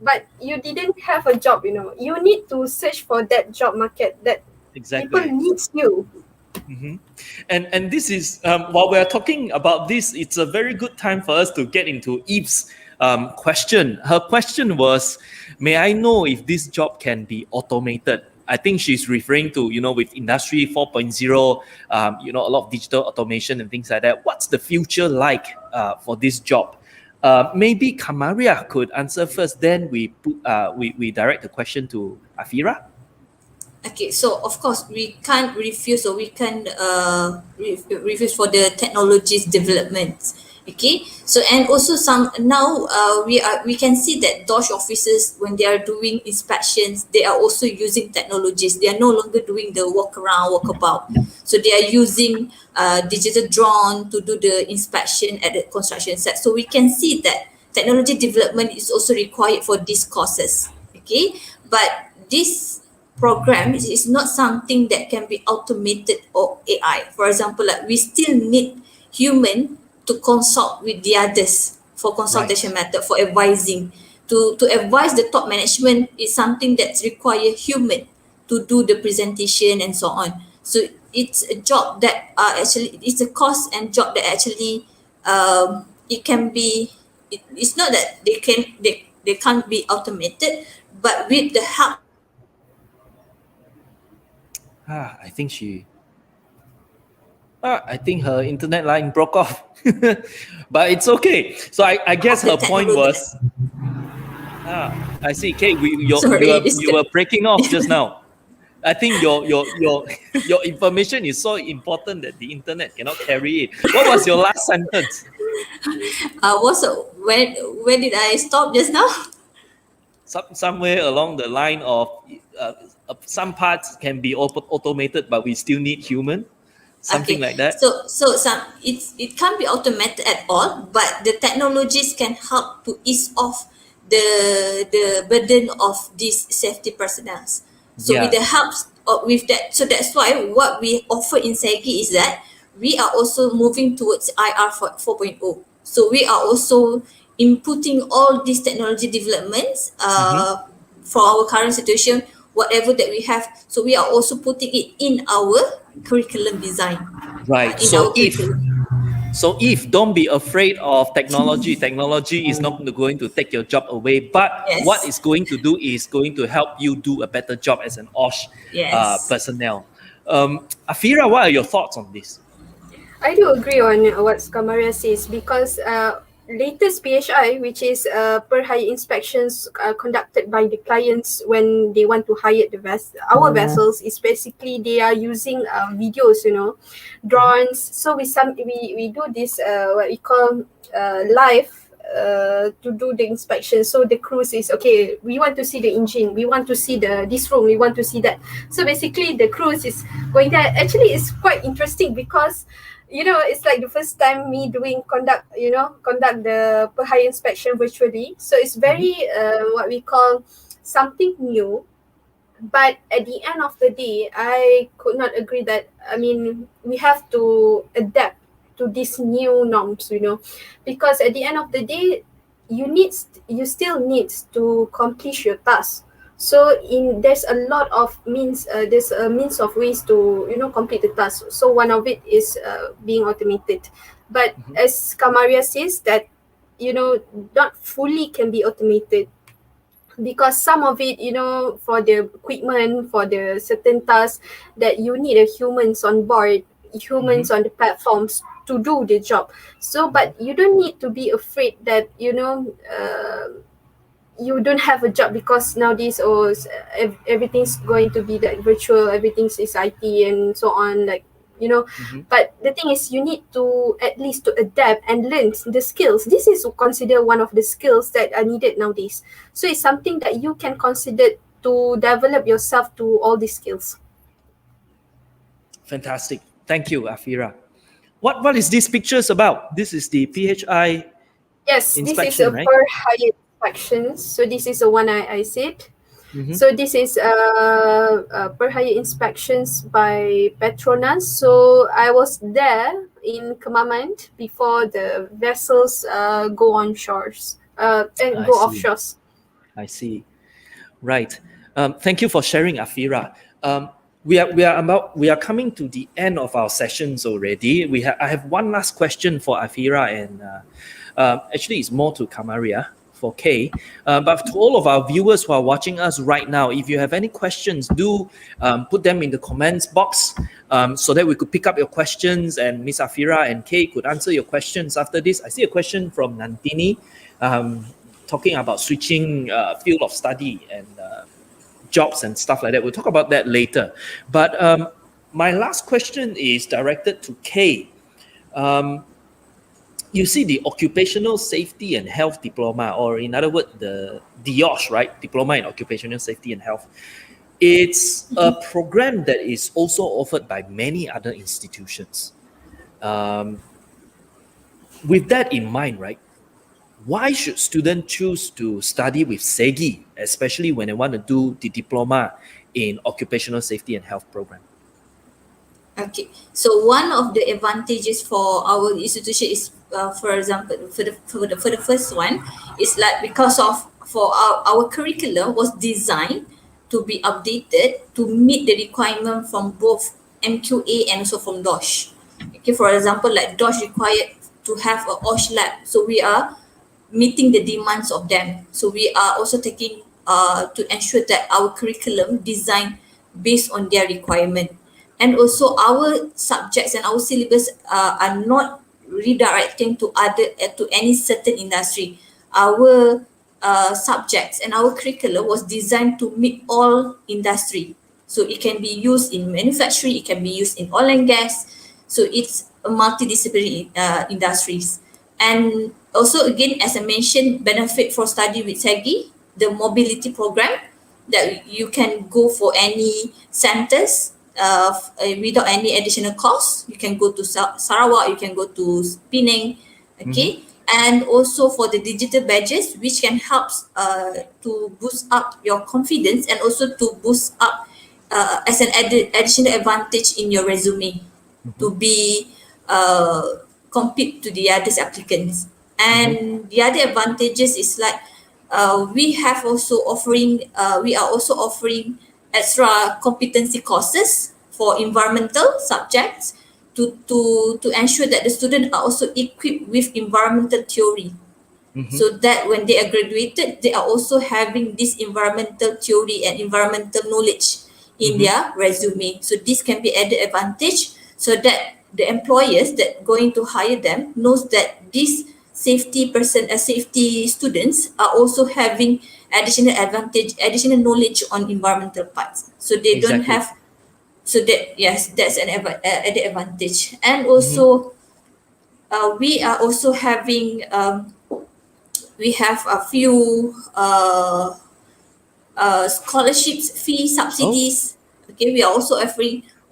but you didn't have a job. You need to search for that job market that people needs you. And this is while we're talking about this, it's a very good time for us to get into Eve's question. Her question was, may I know if this job can be automated? I think she's referring to, with Industry 4.0, a lot of digital automation and things like that. What's the future like for this job? Maybe Kamaria could answer first, then we direct the question to Afira. Okay, so of course we can't refuse, or we can refuse for the technologies development. Okay, so and also some now we can see that DOSH officers, when they are doing inspections, they are also using technologies. They are no longer doing the walkabout. So they are using digital drone to do the inspection at the construction site. So we can see that technology development is also required for these courses. Okay, but this program is not something that can be automated or AI. For example, like we still need human to consult with the others for consultation method, for advising. To advise the top management is something that's require human to do the presentation and so on. So it's a job that actually it's a cost and job that actually it can be it's not that they can't be automated, but with the help. I think I think her internet line broke off, but it's okay. So I guess The her point technology. was, I see. Kate, Sorry, it's you were breaking off just now. I think your information is so important that the internet cannot carry it. What was your last sentence? Was when did I stop just now? Somewhere along the line of some parts can be automated, but we still need human. Something like that. So it can't be automated at all, but the technologies can help to ease off the burden of these safety personnel. So with the helps with that, so that's why what we offer in SEGi is that we are also moving towards IR 4.0. So we are also inputting all these technology developments for our current situation, whatever that we have. So we are also putting it in our curriculum design. Right. So if don't be afraid of technology. Technology is not going to take your job away, but Yes. what it's going to do is going to help you do a better job as an OSH Yes. personnel. Afira, what are your thoughts on this? I do agree on what Kamaria says because latest PHI, which is per hire inspections conducted by the clients when they want to hire our vessels, is basically they are using videos, drones. So we do this what we call live to do the inspection. So the crews is okay, we want to see the engine, we want to see this room, we want to see that. So basically the crews is going there. Actually it's quite interesting because it's like the first time me conduct the per hire inspection virtually. So it's very what we call something new. But at the end of the day, I could not agree that, we have to adapt to these new norms, because at the end of the day, you still need to complete your task. So there's a lot of there's a means of ways to complete the task. So one of it is being automated, but as Kamaria says that not fully can be automated, because some of it for the equipment, for the certain tasks that you need a humans on board, humans on the platforms to do the job. So but you don't need to be afraid that you don't have a job because nowadays everything's going to be like virtual, everything's is IT and so on, but the thing is you need to at least to adapt and learn the skills. This is considered one of the skills that are needed nowadays. So it's something that you can consider to develop yourself to all these skills. Fantastic. Thank you, Afira. What is these pictures about? This is the PHI Yes, inspection, this is a right? per hire inspection. So this is the one I said. So this is per hire inspections by Petronas. So I was there in Kemaman before the vessels go on shores and go off shores. I see. Right. Thank you for sharing, Afira. We are coming to the end of our sessions already. I have one last question for Afira, and actually it's more to Kamaria for Kay. But to all of our viewers who are watching us right now, if you have any questions, do put them in the comments box so that we could pick up your questions and Miss Afira and Kay could answer your questions after this. I see a question from Nandini talking about switching field of study and jobs and stuff like that. We'll talk about that later. But my last question is directed to Kay. You see the Occupational Safety and Health Diploma, or in other words, the DIOSH, right? Diploma in Occupational Safety and Health. It's a program that is also offered by many other institutions. With that in mind, right? why should students choose to study with SEGi, especially when they want to do the diploma in Occupational Safety and Health program? Okay, so one of the advantages for our institution is, for example, for the first one, is like because of for our curriculum was designed to be updated to meet the requirement from both MQA and also from DOSH. Okay, for example, like DOSH required to have a OSH lab, so we are meeting the demands of them. So we are also taking to ensure that our curriculum design based on their requirement. And also our subjects and our syllabus are not redirecting to to any certain industry. Our subjects and our curriculum was designed to meet all industry. So it can be used in manufacturing, it can be used in oil and gas. So it's a multidisciplinary industries. And also again, as I mentioned, benefit for study with SEGi, the mobility program, that you can go for any centers without any additional cost. You can go to Sarawak, you can go to Penang, okay? And also for the digital badges, which can help to boost up your confidence and also to boost up as an additional advantage in your resume to be compete to the others applicants. And the other advantages is like we are also offering extra competency courses for environmental subjects to ensure that the students are also equipped with environmental theory. So that when they are graduated, they are also having this environmental theory and environmental knowledge in their resume. So this can be added advantage so that the employers that going to hire them knows that these safety students are also having additional knowledge on environmental parts. So they don't Exactly. have, so that, yes, that's an added advantage. And also we are also having we have a few scholarships, fee subsidies. Okay, we are also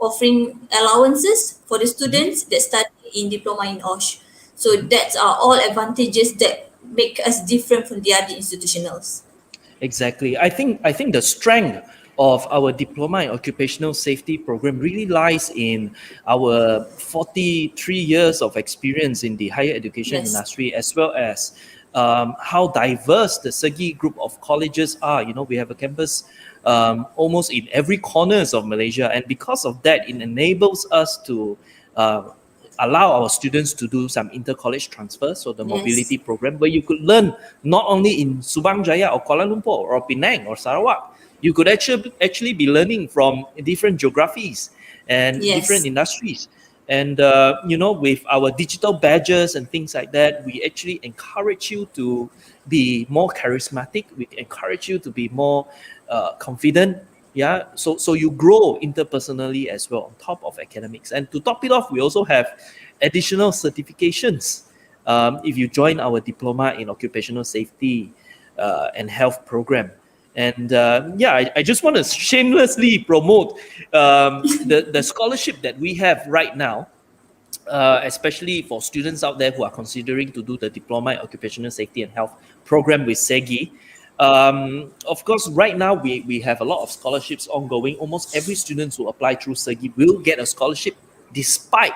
offering allowances for the students that study in diploma in OSH. So that's are all advantages that make us different from the other institutionals. Exactly. I think the strength of our diploma in occupational safety program really lies in our 43 years of experience in the higher education Yes. industry, as well as how diverse the SEGi group of colleges are. You know, we have a campus almost in every corners of Malaysia, and because of that, it enables us to allow our students to do some inter-college transfer, so the Yes. mobility program, where you could learn not only in Subang Jaya or Kuala Lumpur or Penang or Sarawak, you could actually be learning from different geographies and Yes. different industries. And you know, with our digital badges and things like that, we actually encourage you to be more charismatic. We encourage you to be more confident. Yeah, so you grow interpersonally as well on top of academics. And to top it off, we also have additional certifications if you join our diploma in occupational safety and health program. And I just want to shamelessly promote the scholarship that we have right now, especially for students out there who are considering to do the diploma in occupational safety and health program with SEGi. Of course, right now we have a lot of scholarships ongoing. Almost every student who apply through SEGi will get a scholarship despite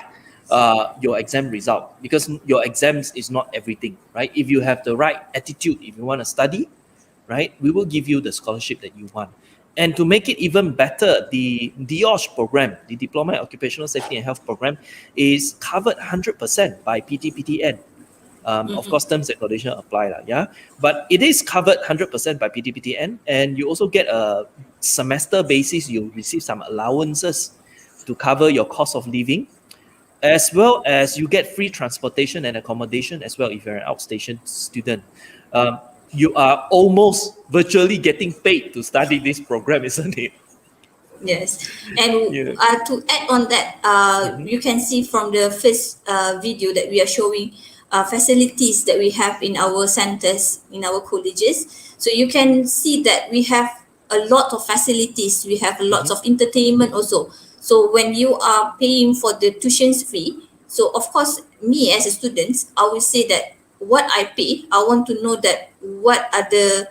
your exam result, because your exams is not everything, right? If you have the right attitude, if you want to study, right, we will give you the scholarship that you want. And to make it even better, the DOSH program, the Diploma in Occupational Safety and Health program, is covered 100% by PTPTN. Of course, terms and conditions apply, yeah. But it is covered 100% by PTPTN, and you also get a semester basis. You receive some allowances to cover your cost of living, as well as you get free transportation and accommodation as well if you're an outstation student. You are almost virtually getting paid to study this program, isn't it? Yes, and Yeah. to add on that, you can see from the first video that we are showing facilities that we have in our centers, in our colleges. So you can see that we have a lot of facilities. We have lots of entertainment also. So when you are paying for the tuition fee, so of course, me as a student, I will say that what I pay, I want to know that what are the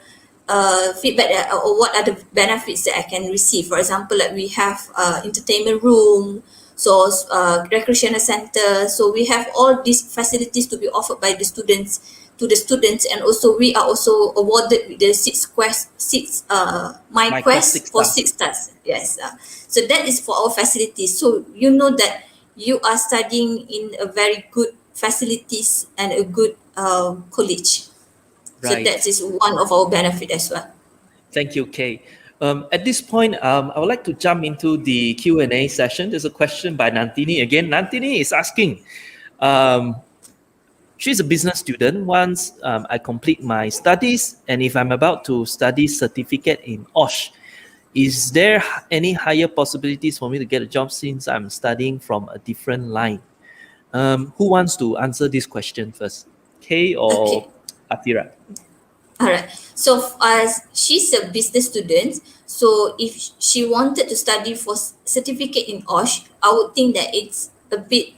feedback or what are the benefits that I can receive. For example, like we have entertainment room, so recreational center. So we have all these facilities to be offered by the students to the students, and also we are also awarded with the my My quest quest 6 for stars. 6 stars. Yes, so that is for our facilities. So you know that you are studying in a very good facilities and a good college. So Right. that is one of our benefit as well. Thank you, Kay. At this point, I would like to jump into the Q&A session. There's a question by Nantini again. Nantini is asking, um, she's a business student. Once I complete my studies, and if I'm about to study certificate in OSH, is there any higher possibilities for me to get a job since I'm studying from a different line? Who wants to answer this question first? Kay Okay. or Afira? All right. So as she's a business student, so if she wanted to study for certificate in OSH, I would think that it's a bit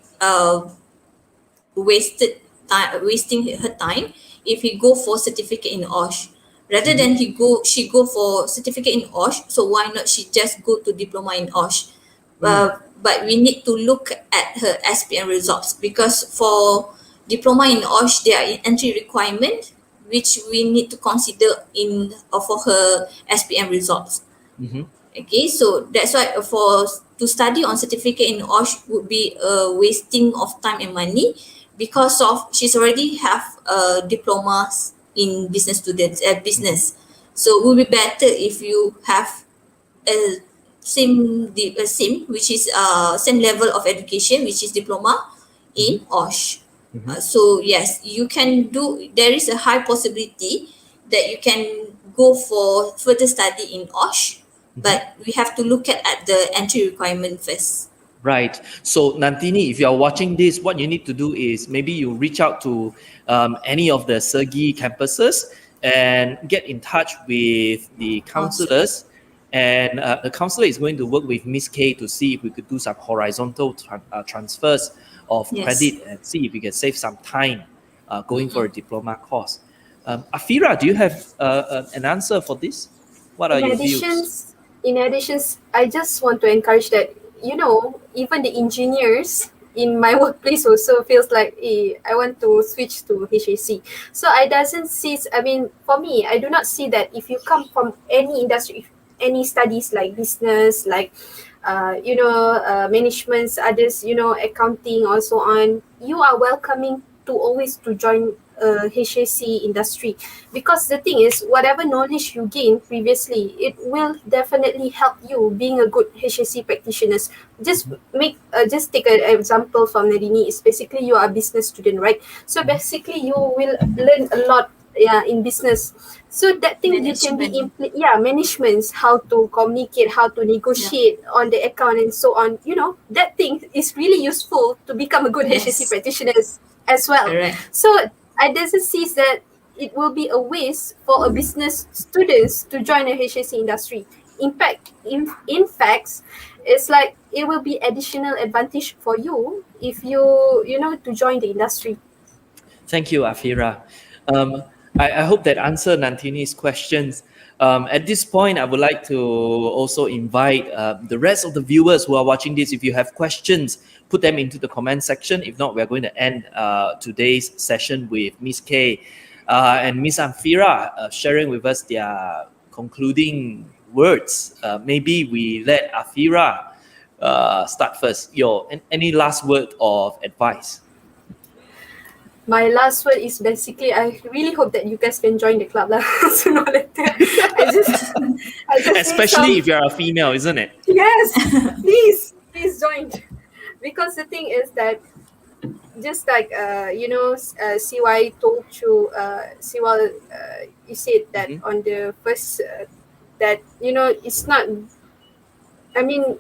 wasting her time if he go for certificate in OSH. Rather than she go for certificate in OSH, so why not she just go to diploma in OSH? But we need to look at her SPM results, because for diploma in OSH there are entry requirement which we need to consider in for her SPM results. Mm-hmm. Okay, so that's why for to study on certificate in OSH would be a wasting of time and money, because of she's already have diplomas in business students business. So it would be better if you have a same which is same level of education, which is diploma in OSH. So yes, you can do. There is a high possibility that you can go for further study in OSH, but we have to look at the entry requirement first. Right. So, Nantini, if you are watching this, what you need to do is maybe you reach out to any of the SEGi campuses and get in touch with the counselors. And the counselor is going to work with Miss K to see if we could do some horizontal transfers of Yes. credit and see if we can save some time going for a diploma course. Afira, do you have an answer for this? What are In your addition, views? I just want to encourage that, even the engineers in my workplace also feels like, hey, I want to switch to HAC. So I doesn't see, I mean, for me, I do not see that if you come from any industry, any studies like business, like, managements, others, accounting, or so on, you are welcoming to always to join HAC industry, because the thing is, whatever knowledge you gain previously, it will definitely help you being a good HAC practitioner. Just take an example from Nadini. Is basically you are a business student, right? So basically you will learn a lot, in business. So that thing you can be managements, how to communicate, how to negotiate on the account and so on. That thing is really useful to become a good HAC Yes. practitioner as well. Correct. So I doesn't see that it will be a waste for a business students to join the HAC industry. In fact, it's like it will be additional advantage for you if to join the industry. Thank you, Afira. I hope that answered Nantini's questions. At this point, I would like to also invite the rest of the viewers who are watching this. If you have questions, put them into the comment section. If not, we're going to end today's session with Miss K and Miss Afira sharing with us their concluding words. Maybe we let Afira start first. Any last word of advice? My last word is basically, I really hope that you guys can join the club lah. Sooner or later. I just Especially if you're a female, isn't it? Yes, please join. Because the thing is that, just like CY told you, CY, you said that on the first, that it's not. I mean,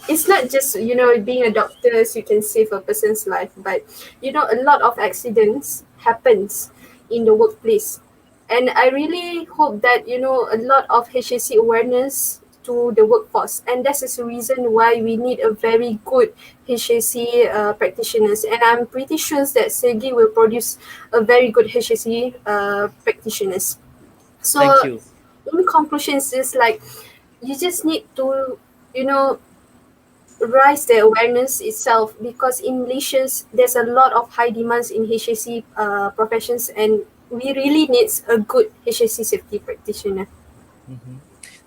it's not just being a doctor, so you can save a person's life, but a lot of accidents happens in the workplace, and I really hope that a lot of HAC awareness to the workforce, and that is the reason why we need a very good HSC practitioners, and I'm pretty sure that SEGi will produce a very good HSC practitioners. So Thank you. in conclusions, is like you just need to, you know, raise the awareness itself, because in Malaysia there's a lot of high demands in HSC professions, and we really need a good HSC safety practitioner.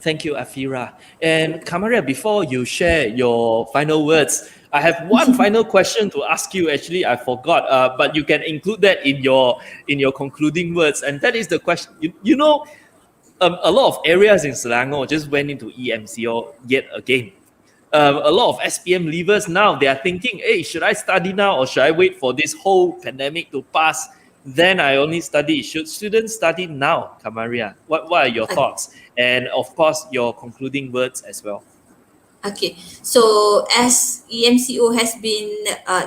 Thank you, Afira. And Kamaria, before you share your final words, I have one final question to ask you. Actually, I forgot, but you can include that in your concluding words. And that is the question. You know, a lot of areas in Selangor just went into EMCO yet again. A lot of SPM leavers now, they are thinking, hey, should I study now or should I wait for this whole pandemic to pass? Then I only study. Should students study now, Kamaria? What are your thoughts? And of course, your concluding words as well. Okay, so as EMCO has been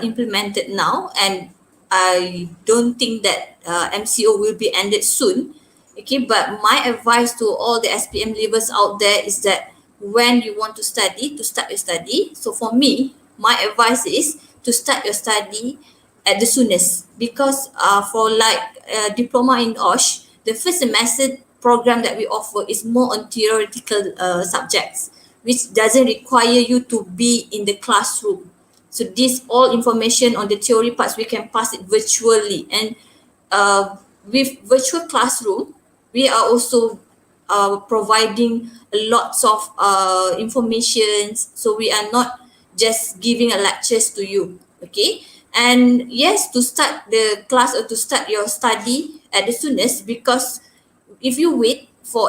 implemented now, and I don't think that MCO will be ended soon. Okay, but my advice to all the SPM leavers out there is that when you want to start your study. So for me, my advice is to start your study at the soonest, because for like diploma in OSH, the first semester program that we offer is more on theoretical subjects, which doesn't require you to be in the classroom. So this all information on the theory parts, we can pass it virtually. And with virtual classroom, we are also providing lots of information. So we are not just giving a lectures to you, okay? And yes, to start the class or to start your study at the soonest, because if you wait for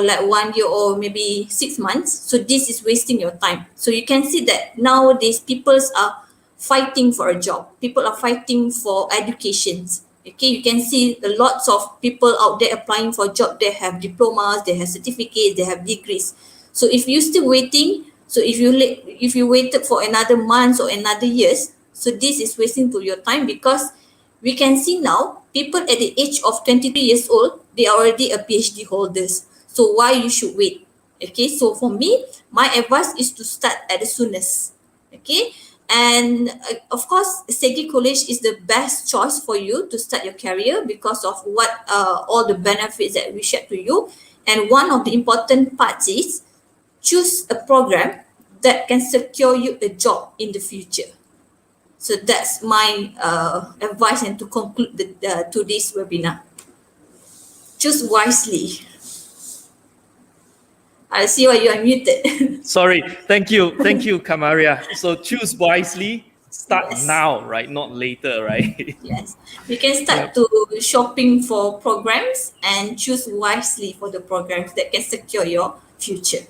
like 1 year or maybe 6 months, so this is wasting your time. So you can see that nowadays people are fighting for a job, people are fighting for educations. Okay, you can see lots of people out there applying for job. They have diplomas, they have certificates, they have degrees. So if you're still waiting, so if you waited for another month or another years, so this is wasting to your time, because we can see now people at the age of 23 years old, they are already a PhD holders. So why you should wait? Okay, so for me, my advice is to start at the soonest. Okay, and of course, SEGi College is the best choice for you to start your career because of what all the benefits that we share to you. And one of the important parts is choose a program that can secure you a job in the future. So that's my advice, and to conclude today's webinar. Choose wisely. I see why you are muted. Sorry. Thank you, Kamaria. So choose wisely. Start Yes. now, right? Not later, right? Yes, we can start to shopping for programs and choose wisely for the programs that can secure your future.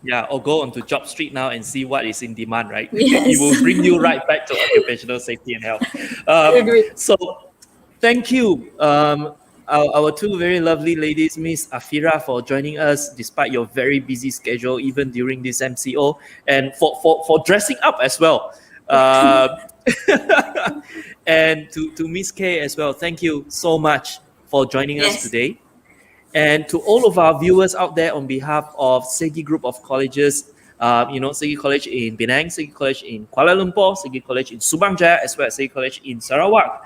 Yeah, or go onto Job Street now and see what is in demand, right? Yes. It will bring you right back to occupational safety and health. Agree. So, thank you, our two very lovely ladies, Miss Afira, for joining us despite your very busy schedule, even during this MCO, and for dressing up as well. And to Miss K as well. Thank you so much for joining us Yes. today. And to all of our viewers out there, on behalf of SEGi Group of Colleges, SEGi College in Penang, SEGi College in Kuala Lumpur, SEGi College in Subang Jaya, as well as SEGi College in Sarawak.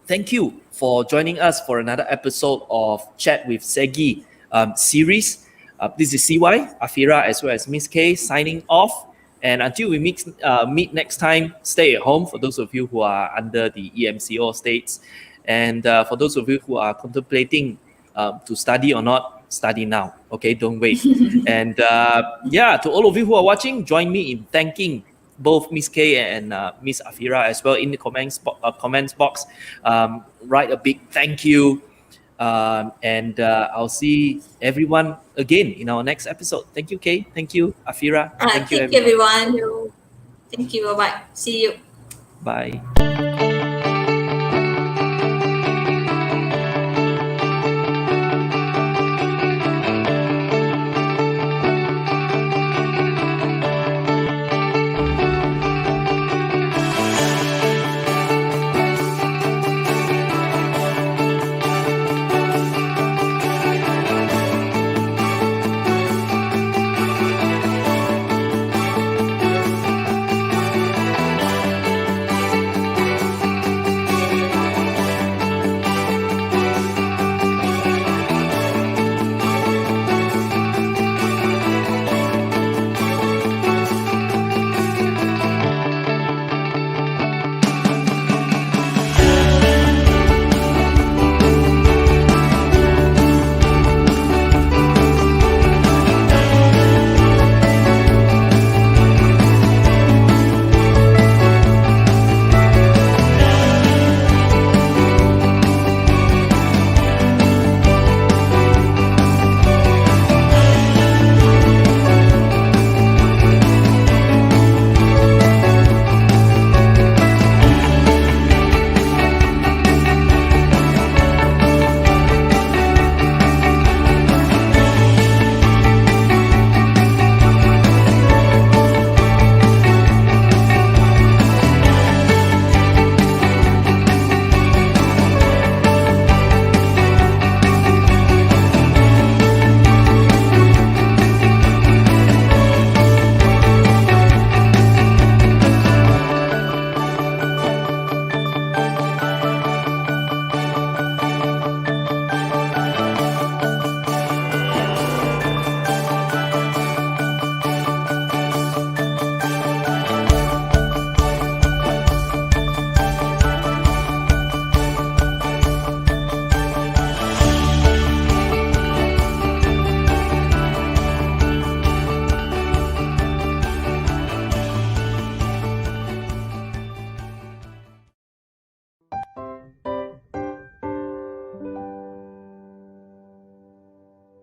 Thank you for joining us for another episode of Chat with SEGi series. This is CY, Afira, as well as Miss K signing off. And until we meet next time, stay at home for those of you who are under the EMCO states. And for those of you who are contemplating to study or not, study now. Okay, don't wait. And to all of you who are watching, join me in thanking both Miss K and Miss Afira as well in the comments box. Write a big thank you. And I'll see everyone again in our next episode. Thank you, Kay. Thank you, Afira. Thank you, everyone. Thank you. Bye-bye. See you. Bye.